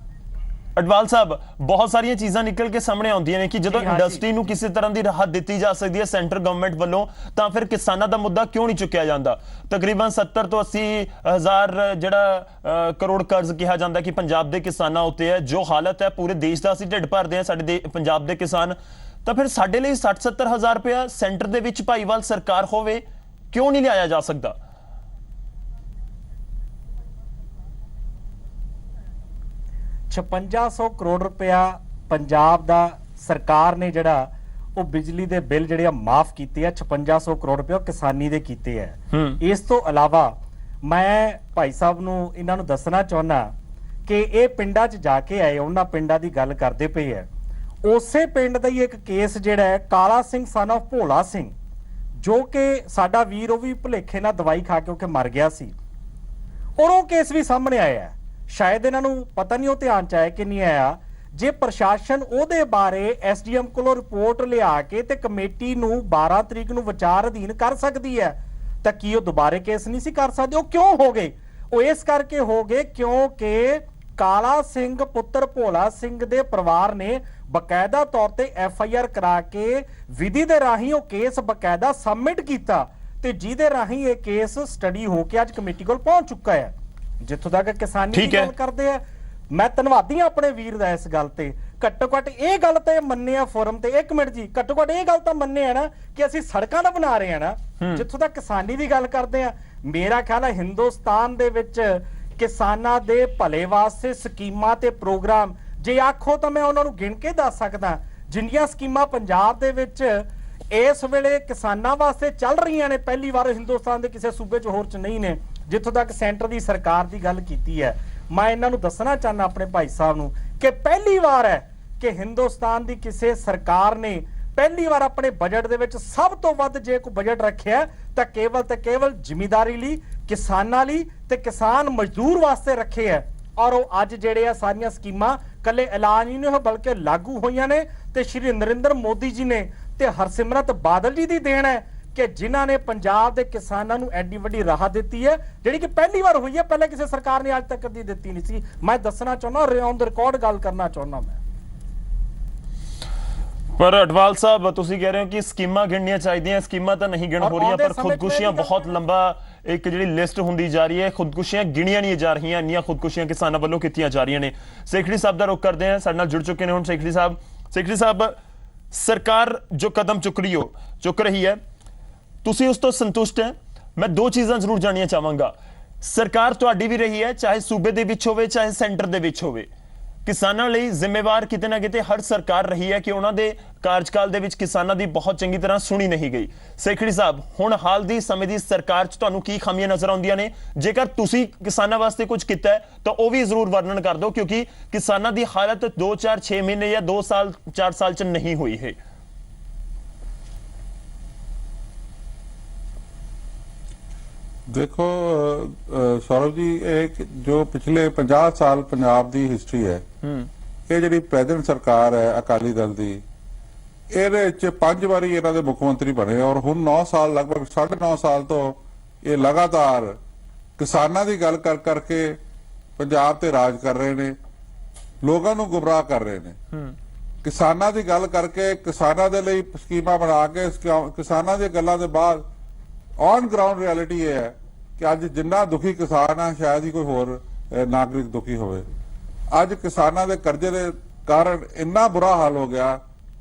Speaker 1: ਅਡਵਾਲ ਸਾਹਿਬ, ਬਹੁਤ ਸਾਰੀਆਂ ਚੀਜ਼ਾਂ ਨਿਕਲ ਕੇ ਸਾਹਮਣੇ ਆਉਂਦੀਆਂ ਨੇ ਕਿ ਜਦੋਂ ਇੰਡਸਟਰੀ ਨੂੰ ਕਿਸੇ ਤਰ੍ਹਾਂ ਦੀ ਰਾਹਤ ਦਿੱਤੀ ਜਾ ਸਕਦੀ ਹੈ ਸੈਂਟਰ ਗਵਰਨਮੈਂਟ ਵੱਲੋਂ, ਤਾਂ ਫਿਰ ਕਿਸਾਨਾਂ ਦਾ ਮੁੱਦਾ ਕਿਉਂ ਨਹੀਂ ਚੁੱਕਿਆ ਜਾਂਦਾ? ਤਕਰੀਬਨ 70 ਤੋਂ 80 ਹਜ਼ਾਰ ਜਿਹੜਾ ਕਰੋੜ ਕਰਜ਼ ਕਿਹਾ ਜਾਂਦਾ ਕਿ ਪੰਜਾਬ ਦੇ ਕਿਸਾਨਾਂ ਉੱਤੇ ਹੈ। ਜੋ ਹਾਲਤ ਹੈ ਪੂਰੇ ਦੇਸ਼ ਦਾ, ਅਸੀਂ ਢਿੱਡ ਭਰਦੇ ਹਾਂ ਸਾਡੇ ਪੰਜਾਬ ਦੇ ਕਿਸਾਨ, ਤਾਂ ਫਿਰ ਸਾਡੇ ਲਈ 60-70 ਹਜ਼ਾਰ ਰੁਪਇਆ ਸੈਂਟਰ ਦੇ ਵਿੱਚ ਭਾਈਵਾਲ ਸਰਕਾਰ ਹੋਵੇ, ਕਿਉਂ ਨਹੀਂ ਲਿਆਇਆ ਜਾ ਸਕਦਾ?
Speaker 10: 5600 ਕਰੋੜ ਰੁਪਇਆ ਪੰਜਾਬ ਦਾ ਸਰਕਾਰ ਨੇ ਜਿਹੜਾ ਉਹ ਬਿਜਲੀ ਦੇ ਬਿੱਲ ਜਿਹੜੇ ਮਾਫ ਕੀਤੇ ਆ, 5600 ਕਰੋੜ ਰੁਪਇਆ ਕਿਸਾਨੀ ਦੇ ਕੀਤੇ ਆ। ਇਸ ਤੋਂ ਇਲਾਵਾ ਮੈਂ ਭਾਈ ਸਾਹਿਬ ਨੂੰ ਇਹਨਾਂ ਨੂੰ ਦੱਸਣਾ ਚਾਹੁੰਦਾ ਕਿ ਇਹ ਪਿੰਡਾਂ 'ਚ ਜਾ ਕੇ ਆਏ, ਉਹਨਾਂ ਪਿੰਡਾਂ ਦੀ ਗੱਲ ਕਰਦੇ ਪਏ ਆ। ਉਸੇ ਪਿੰਡ ਦਾ ਹੀ ਇੱਕ ਕੇਸ ਜਿਹੜਾ ਹੈ ਕਾਲਾ ਸਿੰਘ ਸਨ ਆਫ ਭੋਲਾ ਸਿੰਘ, ਜੋ ਕਿ ਸਾਡਾ ਵੀਰ, ਉਹ ਵੀ ਭੁਲੇਖੇ ਨਾਲ ਦਵਾਈ ਖਾ ਕੇ ਮਰ ਗਿਆ ਸੀ, ਔਰ ਉਹ ਕੇਸ ਵੀ ਸਾਹਮਣੇ ਆਇਆ। ਸ਼ਾਇਦ ਇਹਨਾਂ ਨੂੰ ਪਤਾ ਨਹੀਂ, ਉਹ ਧਿਆਨ 'ਚ ਆਇਆ ਕਿ ਨਹੀਂ ਆਇਆ। ਜੇ ਪ੍ਰਸ਼ਾਸਨ ਉਹਦੇ ਬਾਰੇ ਐਸਡੀਐਮ ਕੋਲੋਂ ਰਿਪੋਰਟ ਲਿਆ ਕੇ ਤੇ ਕਮੇਟੀ ਨੂੰ 12 ਤਰੀਕ ਨੂੰ ਵਿਚਾਰ ਅਧੀਨ ਕਰ ਸਕਦੀ ਹੈ, ਤਾਂ ਕੀ ਉਹ ਦੁਬਾਰੇ ਕੇਸ ਨਹੀਂ ਸੀ ਕਰ ਸਕਦੇ? ਉਹ ਕਿਉਂ ਹੋ ਗਏ? ਉਹ ਇਸ ਕਰਕੇ ਹੋ ਗਏ ਕਿਉਂਕਿ ਕਾਲਾ ਸਿੰਘ ਪੁੱਤਰ ਭੋਲਾ ਸਿੰਘ ਦੇ ਪਰਿਵਾਰ ਨੇ ਬਕਾਇਦਾ ਤੌਰ ਤੇ FIR ਕਰਾ ਕੇ ਵਿਧੀ ਦੇ ਰਾਹੀਂ ਉਹ ਕੇਸ ਬਕਾਇਦਾ ਸਬਮਿਟ ਕੀਤਾ, ਤੇ ਜਿਹਦੇ ਰਾਹੀਂ ਇਹ ਕੇਸ ਸਟੱਡੀ ਹੋ ਕੇ ਅੱਜ ਕਮੇਟੀ ਕੋਲ ਪਹੁੰਚ ਚੁੱਕਾ ਹੈ। ਜਿੱਥੋਂ ਤੱਕ ਕਿਸਾਨੀ ਦੀ ਗੱਲ ਕਰਦੇ ਆ, ਮੈਂ ਧੰਨਵਾਦੀ ਹਾਂ ਆਪਣੇ ਵੀਰ ਦਾ ਇਸ ਗੱਲ ਤੇ। ਘੱਟੋ ਘੱਟ ਇਹ ਗੱਲ ਤੇ ਮੰਨਿਆ ਫੋਰਮ ਤੇ, ਇੱਕ ਮਿੰਟ ਜੀ, ਘੱਟੋ ਘੱਟ ਇਹ ਗੱਲ ਤਾਂ ਮੰਨਿਆ ਨਾ ਕਿ ਅਸੀਂ ਸੜਕਾਂ ਦਾ ਬਣਾ ਰਹੇ ਹਾਂ ਨਾ। ਜਿੱਥੋਂ ਤੱਕ ਕਿਸਾਨੀ ਦੀ ਗੱਲ ਕਰਦੇ ਆ, ਮੇਰਾ ਖਿਆਲ ਹੈ ਹਿੰਦੁਸਤਾਨ ਦੇ ਵਿੱਚ ਕਿਸਾਨਾਂ ਦੇ ਭਲੇ ਵਾਸਤੇ ਸਕੀਮਾਂ ਤੇ ਪ੍ਰੋਗਰਾਮ ਜੇ ਆਖੋ ਤਾਂ ਮੈਂ ਉਹਨਾਂ ਨੂੰ ਗਿਣ ਕੇ ਦੱਸ ਸਕਦਾ। ਜਿੰਨੀਆਂ ਸਕੀਮਾਂ ਪੰਜਾਬ ਦੇ ਵਿੱਚ ਇਸ ਵੇਲੇ ਕਿਸਾਨਾਂ ਵਾਸਤੇ ਚੱਲ ਰਹੀਆਂ ਨੇ, ਪਹਿਲੀ ਵਾਰ ਹਿੰਦੁਸਤਾਨ ਦੇ ਕਿਸੇ ਸੂਬੇ 'ਚ ਹੋਰ 'ਚ ਨਹੀਂ ਨੇ। ਜਿੱਥੋਂ ਤੱਕ ਸੈਂਟਰ ਦੀ ਸਰਕਾਰ ਦੀ ਗੱਲ ਕੀਤੀ ਹੈ, ਮੈਂ ਇਹਨਾਂ ਨੂੰ ਦੱਸਣਾ ਚਾਹੁੰਦਾ ਆਪਣੇ ਭਾਈ ਸਾਹਿਬ ਨੂੰ ਕਿ ਪਹਿਲੀ ਵਾਰ ਹੈ ਕਿ ਹਿੰਦੁਸਤਾਨ ਦੀ ਕਿਸੇ ਸਰਕਾਰ ਨੇ ਪਹਿਲੀ ਵਾਰ ਆਪਣੇ ਬਜਟ ਦੇ ਵਿੱਚ ਸਭ ਤੋਂ ਵੱਧ ਜੇ ਕੋਈ ਬਜਟ ਰੱਖਿਆ ਤਾਂ ਕੇਵਲ ਤੇ ਕੇਵਲ ਜ਼ਿਮੀਂਦਾਰੀ ਲਈ, ਕਿਸਾਨਾਂ ਲਈ ਤੇ ਕਿਸਾਨ ਮਜ਼ਦੂਰ ਵਾਸਤੇ ਰੱਖੇ ਹੈ। ਔਰ ਉਹ ਅੱਜ ਜਿਹੜੇ ਆ ਸਾਰੀਆਂ ਸਕੀਮਾਂ ਕੱਲੇ ਐਲਾਨ ਹੀ ਨਹੀਂ ਹੋਏ ਬਲਕਿ ਲਾਗੂ ਹੋਈਆਂ ਨੇ, ਤੇ ਸ਼੍ਰੀ ਨਰਿੰਦਰ ਮੋਦੀ ਜੀ ਨੇ ਤੇ ਹਰਸਿਮਰਤ ਬਾਦਲ ਜੀ ਦੀ ਦੇਣ ਹੈ ਕਿ ਜਿਨ੍ਹਾਂ ਨੇ ਪੰਜਾਬ ਦੇ ਕਿਸਾਨਾਂ ਨੂੰ ਐਡੀ ਵੱਡੀ ਰਾਹਤ ਦਿੱਤੀ ਹੈ, ਜਿਹੜੀ ਕਿ ਪਹਿਲੀ ਵਾਰ ਹੋਈ ਹੈ। ਪਹਿਲਾਂ ਕਿਸੇ ਸਰਕਾਰ ਨੇ ਅੱਜ ਤੱਕ ਕਦੀ ਦਿੱਤੀ ਨਹੀਂ ਸੀ। ਮੈਂ ਦੱਸਣਾ ਚਾਹੁੰਦਾ, ਔਨ ਦ ਰਿਕਾਰਡ ਗੱਲ ਕਰਨਾ ਚਾਹੁੰਦਾ ਮੈਂ।
Speaker 1: ਪਰ ਅਡਵਾਲ ਸਾਹਿਬ ਤੁਸੀਂ ਕਹਿ ਰਹੇ ਹੋ ਕਿ ਸਕੀਮਾਂ ਗਿਣਨੀਆਂ ਚਾਹੀਦੀਆਂ, ਸਕੀਮਾਂ ਤਾਂ ਨਹੀਂ ਗਿਣ ਹੋ ਰਹੀਆਂ, ਪਰ ਖੁਦਕੁਸ਼ੀਆਂ ਬਹੁਤ ਲੰਬਾ ਇੱਕ ਜਿਹੜੀ ਲਿਸਟ ਹੁੰਦੀ ਜਾ ਰਹੀ ਹੈ, ਖੁਦਕੁਸ਼ੀਆਂ ਗਿਣੀਆਂ ਨਹੀਂ ਜਾ ਰਹੀਆਂ, ਇੰਨੀਆਂ ਖੁਦਕੁਸ਼ੀਆਂ ਕਿਸਾਨਾਂ ਵੱਲੋਂ ਕੀਤੀਆਂ ਜਾ ਰਹੀਆਂ ਨੇ। ਸੇਖੜੀ ਸਾਹਿਬ ਦਾ ਰੁਖ ਕਰਦੇ ਹਾਂ, ਸਾਡੇ ਨਾਲ ਜੁੜ ਚੁੱਕੇ ਨੇ ਹੁਣ ਸੇਖੜੀ ਸਾਹਿਬ। ਸੇਖੜੀ ਸਾਹਿਬ, ਸਰਕਾਰ ਜੋ ਕਦਮ ਚੁੱਕ ਰਹੀ ਹੈ, ਤੁਸੀਂ ਉਸ ਤੋਂ ਸੰਤੁਸ਼ਟ ਹੈ? ਮੈਂ ਦੋ ਚੀਜ਼ਾਂ ਜ਼ਰੂਰ ਜਾਣਨੀਆਂ ਚਾਹਾਂਗਾ। ਸਰਕਾਰ ਤੁਹਾਡੀ ਵੀ ਰਹੀ ਹੈ, ਚਾਹੇ ਸੂਬੇ ਦੇ ਵਿੱਚ ਹੋਵੇ ਚਾਹੇ ਸੈਂਟਰ ਦੇ ਵਿੱਚ ਹੋਵੇ, ਕਿਸਾਨਾਂ ਲਈ ਜ਼ਿੰਮੇਵਾਰ ਕਿਤੇ ਨਾ ਕਿਤੇ ਹਰ ਸਰਕਾਰ ਰਹੀ ਹੈ ਕਿ ਉਹਨਾਂ ਦੇ ਕਾਰਜਕਾਲ ਦੇ ਵਿੱਚ ਕਿਸਾਨਾਂ ਦੀ ਬਹੁਤ ਚੰਗੀ ਤਰ੍ਹਾਂ ਸੁਣੀ ਨਹੀਂ ਗਈ। ਸੇਖੜੀ ਸਾਹਿਬ, ਹੁਣ ਹਾਲ ਦੀ ਸਮੇਂ ਦੀ ਸਰਕਾਰ 'ਚ ਤੁਹਾਨੂੰ ਕੀ ਖਾਮੀਆਂ ਨਜ਼ਰ ਆਉਂਦੀਆਂ ਨੇ? ਜੇਕਰ ਤੁਸੀਂ ਕਿਸਾਨਾਂ ਵਾਸਤੇ ਕੁਝ ਕੀਤਾ ਹੈ ਤਾਂ ਉਹ ਵੀ ਜ਼ਰੂਰ ਵਰਣਨ ਕਰ ਦਿਓ, ਕਿਉਂਕਿ ਕਿਸਾਨਾਂ ਦੀ ਹਾਲਤ 2, 4, 6 ਮਹੀਨੇ ਜਾਂ 2 ਸਾਲ 4 ਸਾਲ 'ਚ ਨਹੀਂ ਹੋਈ ਹੈ।
Speaker 12: देखो सौरभ जी, एक जो पिछले 50 साल पंजाब ਦੀ ਹਿਸਟਰੀ ਹੈ, ਇਹ ਜਿਹੜੀ ਪ੍ਰੈਜ਼ੈਂਟ ਸਰਕਾਰ ਹੈ ਅਕਾਲੀ ਦਲ ਦੀ, ਇਹਦੇ ਵਿੱਚ 5 ਵਾਰੀ ਇਹਨਾਂ ਦੇ ਮੁੱਖ ਮੰਤਰੀ ਬਣੇ ਔਰ ਹੁਣ 9 ਸਾਲ ਲਗਭਗ 9.5 ਸਾਲ ਤੋਂ ਇਹ ਲਗਾਤਾਰ ਕਿਸਾਨਾਂ ਦੀ ਗੱਲ ਕਰਕੇ ਪੰਜਾਬ ਤੇ ਰਾਜ ਕਰ ਰਹੇ ਨੇ, ਲੋਕਾਂ ਨੂੰ ਗੁੰਮਰਾਹ ਕਰ ਰਹੇ ਨੇ। ਕਿਸਾਨਾਂ ਦੀ ਗੱਲ ਕਰਕੇ, ਕਿਸਾਨਾਂ ਦੇ ਲਈ ਸਕੀਮਾਂ ਬਣਾ ਕੇ, ਕਿਸਾਨਾਂ ਦੀਆਂ ਗੱਲਾਂ ਦੇ ਬਾਅਦ ਔਨ ਗਰਾਊਂਡ ਰਿਐਲਿਟੀ ਇਹ ਹੈ ਕਿ ਅੱਜ ਜਿੰਨਾ ਦੁਖੀ ਕਿਸਾਨ ਆ, ਸ਼ਾਇਦ ਹੀ ਕੋਈ ਹੋਰ ਨਾਗਰਿਕ ਦੁਖੀ ਹੋਵੇ। ਅੱਜ ਕਿਸਾਨਾਂ ਦੇ ਕਰਜ਼ੇ ਦੇ ਕਾਰਨ ਇੰਨਾ ਬੁਰਾ ਹਾਲ ਹੋ ਗਿਆ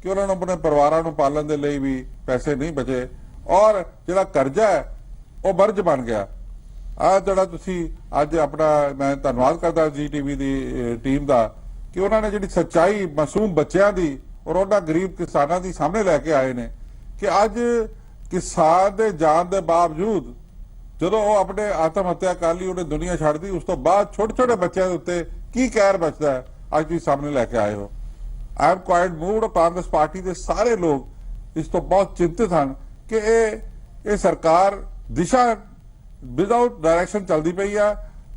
Speaker 12: ਕਿ ਉਹਨਾਂ ਨੂੰ ਆਪਣੇ ਪਰਿਵਾਰਾਂ ਨੂੰ ਪਾਲਣ ਦੇ ਲਈ ਵੀ ਪੈਸੇ ਨਹੀਂ ਬਚੇ, ਔਰ ਜਿਹੜਾ ਕਰਜ਼ਾ ਹੈ ਉਹ ਬਰਜ ਬਣ ਗਿਆ। ਆ ਜਿਹੜਾ ਤੁਸੀਂ ਅੱਜ ਆਪਣਾ, ਮੈਂ ਧੰਨਵਾਦ ਕਰਦਾ GTV ਦੀ ਟੀਮ ਦਾ ਕਿ ਉਹਨਾਂ ਨੇ ਜਿਹੜੀ ਸੱਚਾਈ ਮਾਸੂਮ ਬੱਚਿਆਂ ਦੀ ਔਰ ਉਹਨਾਂ ਗਰੀਬ ਕਿਸਾਨਾਂ ਦੀ ਸਾਹਮਣੇ ਲੈ ਕੇ ਆਏ ਨੇ ਕਿ ਅੱਜ ਕਿਸਾਨ ਦੇ ਜਾਣ ਦੇ ਬਾਵਜੂਦ ਜਦੋਂ ਉਹ ਆਪਣੇ ਆਤਮ ਹੱਤਿਆ ਕਰ ਲਈ, ਉਹਨੇ ਦੁਨੀਆ ਛੱਡਦੀ, ਉਸ ਤੋਂ ਬਾਅਦ ਛੋਟੇ ਛੋਟੇ ਬੱਚਿਆਂ ਦੇ ਉੱਤੇ ਕੀ ਕਹਿਰ ਬਚਦਾ ਹੈ, ਅੱਜ ਤੁਸੀਂ ਸਾਹਮਣੇ ਲੈ ਕੇ ਆਏ ਹੋ। I am quite moved. Congress party ਦੇ ਸਾਰੇ ਲੋਕ ਇਸ ਤੋਂ ਬਹੁਤ ਚਿੰਤਿਤ ਹਨ ਕਿ ਇਹ ਸਰਕਾਰ ਦਿਸ਼ਾ ਵਿਦਆਊਟ ਡਾਇਰੈਕਸ਼ਨ ਚੱਲਦੀ ਪਈ ਆ,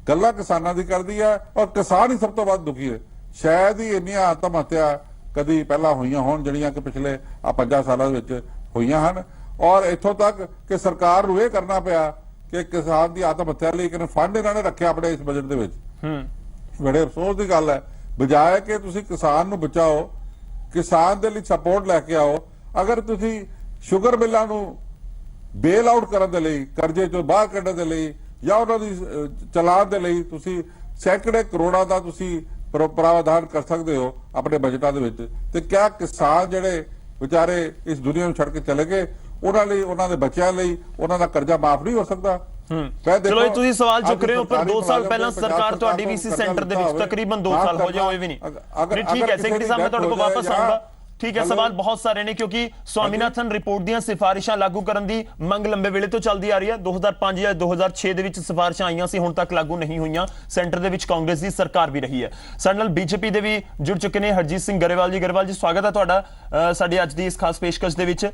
Speaker 12: ਗੱਲਾਂ ਕਿਸਾਨਾਂ ਦੀ ਕਰਦੀ ਆ ਔਰ ਕਿਸਾਨ ਹੀ ਸਭ ਤੋਂ ਵੱਧ ਦੁਖੀ ਹੈ। ਸ਼ਾਇਦ ਹੀ ਇੰਨੀਆਂ ਆਤਮ ਹੱਤਿਆ ਕਦੀ ਪਹਿਲਾਂ ਹੋਈਆਂ ਹੋਣ ਜਿਹੜੀਆਂ ਕਿ ਪਿਛਲੇ 50 ਸਾਲਾਂ ਵਿੱਚ ਹੋਈਆਂ ਹਨ। ਔਰ ਇੱਥੋਂ ਤੱਕ ਕਿ ਸਰਕਾਰ ਨੂੰ ਇਹ ਕਰਨਾ ਪਿਆ ਕਿ ਕਿਸਾਨ ਦੀ ਆਤਮ ਹੱਤਿਆ ਲਈ ਇੱਕ ਫੰਡ ਇਹਨਾਂ ਨੇ ਰੱਖਿਆ ਆਪਣੇ ਇਸ ਬਜਟ ਦੇ ਵਿੱਚ। ਬੜੇ ਅਫਸੋਸ ਦੀ ਗੱਲ ਹੈ, ਬਜਾਏ ਕਿ ਤੁਸੀਂ ਕਿਸਾਨ ਨੂੰ ਬਚਾਓ, ਕਿਸਾਨ ਦੇ ਲਈ ਸਪੋਰਟ ਲੈ ਕੇ ਆਓ। ਅਗਰ ਤੁਸੀਂ ਸ਼ੂਗਰ ਮਿਲਾਂ ਨੂੰ ਬੇਲ ਆਊਟ ਕਰਨ ਦੇ ਲਈ, ਕਰਜ਼ੇ ਚੋਂ ਬਾਹਰ ਕੱਢਣ ਦੇ ਲਈ ਜਾਂ ਉਹਨਾਂ ਦੀ ਚਲਾਉਣ ਦੇ ਲਈ ਤੁਸੀਂ ਸੈਂਕੜੇ ਕਰੋੜਾਂ ਦਾ ਤੁਸੀਂ ਪ੍ਰਾਵਧਾਨ ਕਰ ਸਕਦੇ ਹੋ ਆਪਣੇ ਬਜਟਾਂ ਦੇ ਵਿੱਚ, ਤੇ ਕਿਆ ਕਿਸਾਨ ਜਿਹੜੇ ਵਿਚਾਰੇ ਇਸ ਦੁਨੀਆ ਨੂੰ ਛੱਡ ਕੇ ਚਲੇ ਗਏ, ਉਹਨਾਂ ਲਈ, ਉਹਨਾਂ ਦੇ ਬੱਚਿਆਂ ਲਈ ਉਹਨਾਂ ਦਾ ਕਰਜ਼ਾ ਮਾਫ ਨਹੀਂ ਹੋ ਸਕਦਾ?
Speaker 1: ਚਲੋ ਇਹ ਤੁਸੀਂ ਸਵਾਲ ਚੁੱਕ ਰਹੇ ਹੋ, ਪਰ 2 ਸਾਲ ਪਹਿਲਾਂ ਸਰਕਾਰ ਤੁਹਾਡੀ ਵੀ ਸੀ ਸੈਂਟਰ ਦੇ ਵਿੱਚ, ਤਕਰੀਬਨ 2 ਸਾਲ ਹੋ ਜਾਏ ਵੀ ਨਹੀਂ। ਠੀਕ ਹੈ ਸੈਕਟਰੀ ਸਾਹਿਬ, ਮੈਂ ਤੁਹਾਡੇ ਕੋਲ ਵਾਪਸ ਆਉਂਗਾ। ਠੀਕ ਹੈ, ਸਵਾਲ ਬਹੁਤ ਸਾਰੇ ਨੇ ਕਿਉਂਕਿ ਸਵਾਮੀਨਾਥਨ ਰਿਪੋਰਟ ਦੀਆਂ ਸਿਫਾਰਿਸ਼ਾਂ ਲਾਗੂ ਕਰਨ ਦੀ ਮੰਗ ਲੰਬੇ ਵੇਲੇ ਤੋਂ ਚੱਲਦੀ ਆ ਰਹੀ ਹੈ। 2005 ਜਾਂ 2006 ਦੇ ਵਿੱਚ ਸਿਫਾਰਿਸ਼ਾਂ ਆਈਆਂ ਸੀ, ਹੁਣ ਤੱਕ ਲਾਗੂ ਨਹੀਂ ਹੋਈਆਂ। ਸੈਂਟਰ ਦੇ ਵਿੱਚ ਕਾਂਗਰਸ ਦੀ ਸਰਕਾਰ ਵੀ ਰਹੀ ਹੈ। ਸਾਡੇ ਨਾਲ BJP ਦੇ ਵੀ ਜੁੜ ਚੁੱਕੇ ਨੇ ਹਰਜੀਤ ਸਿੰਘ ਗਰੇਵਾਲ ਜੀ। ਗਰੇਵਾਲ ਜੀ, ਸਵਾਗਤ ਹੈ ਤੁਹਾਡਾ ਸਾਡੀ ਅੱਜ ਦੀ ਇਸ ਖਾਸ ਪੇਸ਼ਕਸ਼ ਦੇ ਵਿੱਚ।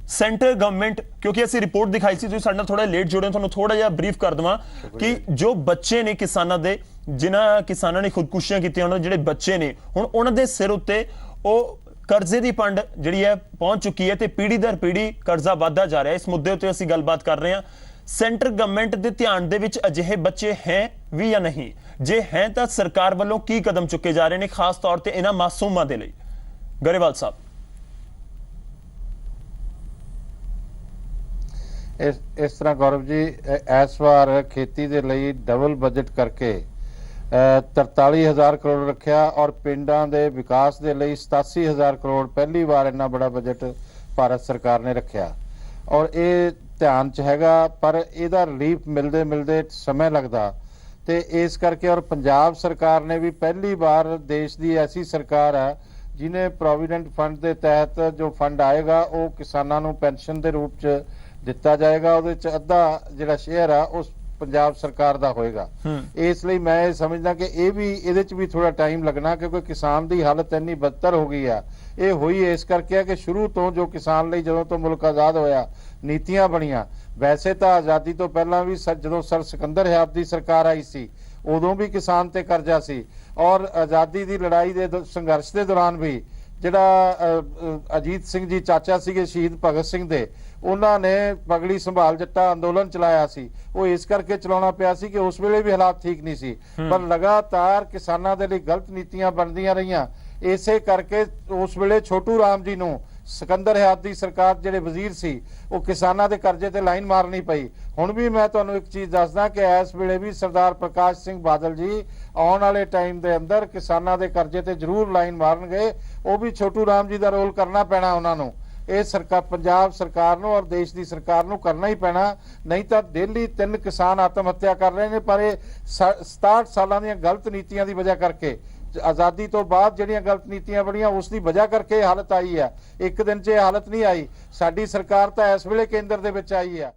Speaker 1: ਸੈਂਟਰ ਗਵਰਨਮੈਂਟ, ਕਿਉਂਕਿ ਅਸੀਂ ਰਿਪੋਰਟ ਦਿਖਾਈ ਸੀ, ਤੁਸੀਂ ਸਾਡੇ ਨਾਲ ਥੋੜਾ ਲੇਟ ਜੁੜੇ, ਤੁਹਾਨੂੰ ਥੋੜਾ ਜਿਹਾ ਬਰੀਫ ਕਰ ਦਵਾਂ ਕਿ ਜੋ ਬੱਚੇ ਨੇ ਕਿਸਾਨਾਂ ਦੇ, ਜਿਨ੍ਹਾਂ ਕਿਸਾਨਾਂ ਨੇ ਖੁਦਕੁਸ਼ੀਆਂ ਕੀਤੀਆਂ, ਉਹਨਾਂ ਦੇ ਜਿਹੜੇ ਬੱਚੇ ਨੇ, ਹੁਣ ਉਹਨਾਂ ਦੇ ਸਿਰ ਉੱਤੇ ਉਹ ਕਰਜ਼ੇ ਦੀ ਪੰਡ ਜਿਹੜੀ ਹੈ ਪਹੁੰਚ ਚੁੱਕੀ ਹੈ ਤੇ ਪੀੜ੍ਹੀ ਦਰ ਪੀੜ੍ਹੀ ਕਰਜ਼ਾ ਵੱਧਦਾ ਜਾ ਰਿਹਾ। ਇਸ ਮੁੱਦੇ ਉੱਤੇ ਅਸੀਂ ਗੱਲਬਾਤ ਕਰ ਰਹੇ ਹਾਂ। ਸੈਂਟਰ ਗਵਰਨਮੈਂਟ ਦੇ ਧਿਆਨ ਦੇ ਵਿੱਚ ਅਜਿਹੇ ਬੱਚੇ ਹੈ ਵੀ ਜਾਂ ਨਹੀਂ? ਜੇ ਹੈ ਤਾਂ ਸਰਕਾਰ ਵੱਲੋਂ ਕੀ ਕਦਮ ਚੁੱਕੇ ਜਾ ਰਹੇ ਨੇ ਖਾਸ ਤੌਰ ਤੇ ਇਹਨਾਂ ਮਾਸੂਮਾਂ ਦੇ ਲਈ? ਗਰੇਵਾਲ ਸਾਹਿਬ।
Speaker 13: ਇਸ ਤਰ੍ਹਾਂ ਗੌਰਵ ਜੀ, ਇਸ ਵਾਰ ਖੇਤੀ ਦੇ ਲਈ ਡਬਲ ਬਜਟ ਕਰਕੇ 43,000 ਕਰੋੜ ਰੱਖਿਆ ਔਰ ਪਿੰਡਾਂ ਦੇ ਵਿਕਾਸ ਦੇ ਲਈ 87,000 ਕਰੋੜ ਪਹਿਲੀ ਵਾਰ ਇੰਨਾ ਬੜਾ ਬਜਟ ਭਾਰਤ ਸਰਕਾਰ ਨੇ ਰੱਖਿਆ ਔਰ ਇਹ ਧਿਆਨ 'ਚ ਹੈਗਾ, ਪਰ ਇਹਦਾ ਰਿਲੀਫ ਮਿਲਦੇ ਸਮੇਂ ਲੱਗਦਾ ਤੇ ਇਸ ਕਰਕੇ ਔਰ ਪੰਜਾਬ ਸਰਕਾਰ ਨੇ ਵੀ ਪਹਿਲੀ ਵਾਰ ਦੇਸ਼ ਦੀ ਐਸੀ ਸਰਕਾਰ ਹੈ ਜਿਹਨੇ ਪ੍ਰੋਵੀਡੈਂਟ ਫੰਡ ਦੇ ਤਹਿਤ ਜੋ ਫੰਡ ਆਏਗਾ ਉਹ ਕਿਸਾਨਾਂ ਨੂੰ ਪੈਨਸ਼ਨ ਦੇ ਰੂਪ 'ਚ ਦਿੱਤਾ ਜਾਏਗਾ। ਉਹਦੇ 'ਚ ਅੱਧਾ ਜਿਹੜਾ ਸ਼ੇਅਰ ਆ ਉਸ ਪੰਜਾਬ ਸਰਕਾਰ ਦਾ ਹੋਏਗਾ। ਇਸ ਲਈ ਮੈਂ ਇਹ ਸਮਝਦਾ ਕਿ ਇਹ ਵੀ ਇਹਦੇ 'ਚ ਵੀ ਥੋੜਾ ਟਾਈਮ ਲੱਗਣਾ, ਕਿਉਂਕਿ ਕਿਸਾਨ ਦੀ ਹਾਲਤ ਇੰਨੀ ਬਦਤਰ ਹੋ ਗਈ ਆ। ਇਹ ਹੋਈ ਇਸ ਕਰਕੇ ਆ ਕਿ ਸ਼ੁਰੂ ਤੋਂ ਜੋ ਕਿਸਾਨ ਲਈ ਜਦੋਂ ਤੋਂ ਮੁਲਕ ਆਜ਼ਾਦ ਹੋਇਆ ਨੀਤੀਆਂ ਬਣੀਆਂ, ਵੈਸੇ ਤਾਂ ਆਜ਼ਾਦੀ ਤੋਂ ਪਹਿਲਾਂ ਵੀ ਜਦੋਂ ਸਰ ਸਿਕੰਦਰ ਹਯਾਤ ਦੀ ਸਰਕਾਰ ਆਈ ਸੀ ਉਦੋਂ ਵੀ ਕਿਸਾਨ ਤੇ ਕਰਜ਼ਾ ਸੀ ਔਰ ਆਜ਼ਾਦੀ ਦੀ ਲੜਾਈ ਦੇ ਸੰਘਰਸ਼ ਦੇ ਦੌਰਾਨ ਵੀ ਜਿਹੜਾ ਅਜੀਤ ਸਿੰਘ ਜੀ ਚਾਚਾ ਸੀਗੇ ਸ਼ਹੀਦ ਭਗਤ ਸਿੰਘ ਦੇ, ਉਹਨਾਂ ਨੇ ਪਗੜੀ ਸੰਭਾਲ ਜੱਟਾ ਅੰਦੋਲਨ ਚਲਾਇਆ ਸੀ। ਉਹ ਇਸ ਕਰਕੇ ਚਲਾਉਣਾ ਪਿਆ ਸੀ ਕਿ ਉਸ ਵੇਲੇ ਵੀ ਹਾਲਾਤ ਠੀਕ ਨਹੀਂ ਸੀ, ਪਰ ਲਗਾਤਾਰ ਕਿਸਾਨਾਂ ਦੇ ਲਈ ਗਲਤ ਨੀਤੀਆਂ ਬਣਦੀਆਂ ਰਹੀਆਂ। ਇਸੇ ਕਰਕੇ ਉਸ ਵੇਲੇ ਛੋਟੂ ਰਾਮ ਜੀ ਨੂੰ ਸਿਕੰਦਰ ਹਯਾਤ ਦੀ ਸਰਕਾਰ ਜਿਹੜੇ ਵਜ਼ੀਰ ਸੀ ਉਹ ਕਿਸਾਨਾਂ ਦੇ ਕਰਜ਼ੇ ਤੇ ਲਾਈਨ ਮਾਰਨੀ ਪਈ। ਹੁਣ ਵੀ ਮੈਂ ਤੁਹਾਨੂੰ ਇੱਕ ਚੀਜ਼ ਦੱਸਦਾ ਕਿ ਇਸ ਵੇਲੇ ਵੀ ਸਰਦਾਰ ਪ੍ਰਕਾਸ਼ ਸਿੰਘ ਬਾਦਲ ਜੀ ਆਉਣ ਵਾਲੇ ਟਾਈਮ ਦੇ ਅੰਦਰ ਕਿਸਾਨਾਂ ਦੇ ਕਰਜ਼ੇ ਤੇ ਜ਼ਰੂਰ ਲਾਈਨ ਮਾਰਨਗੇ। ਉਹ ਵੀ ਛੋਟੂ ਰਾਮ ਜੀ ਦਾ ਰੋਲ ਕਰਨਾ ਪੈਣਾ ਉਹਨਾਂ ਨੂੰ। ਇਹ ਸਰਕਾਰ, ਪੰਜਾਬ ਸਰਕਾਰ ਨੂੰ ਔਰ ਦੇਸ਼ ਦੀ ਸਰਕਾਰ ਨੂੰ ਕਰਨਾ ਹੀ ਪੈਣਾ, ਨਹੀਂ ਤਾਂ ਡੇਲੀ 3 ਕਿਸਾਨ ਆਤਮ ਹੱਤਿਆ ਕਰ ਰਹੇ ਨੇ। ਪਰ ਇਹ 67 ਸਾਲਾਂ ਦੀਆਂ ਗਲਤ ਨੀਤੀਆਂ ਦੀ ਵਜ੍ਹਾ ਕਰਕੇ, ਆਜ਼ਾਦੀ ਤੋਂ ਬਾਅਦ ਜਿਹੜੀਆਂ ਗਲਤ ਨੀਤੀਆਂ ਬਣੀਆਂ ਉਸ ਦੀ ਵਜ੍ਹਾ ਕਰਕੇ ਇਹ ਹਾਲਤ ਆਈ ਹੈ। ਇੱਕ ਦਿਨ 'ਚ ਇਹ ਹਾਲਤ ਨਹੀਂ ਆਈ। ਸਾਡੀ ਸਰਕਾਰ ਤਾਂ ਇਸ ਵੇਲੇ ਕੇਂਦਰ ਦੇ ਵਿੱਚ ਆਈ ਹੈ।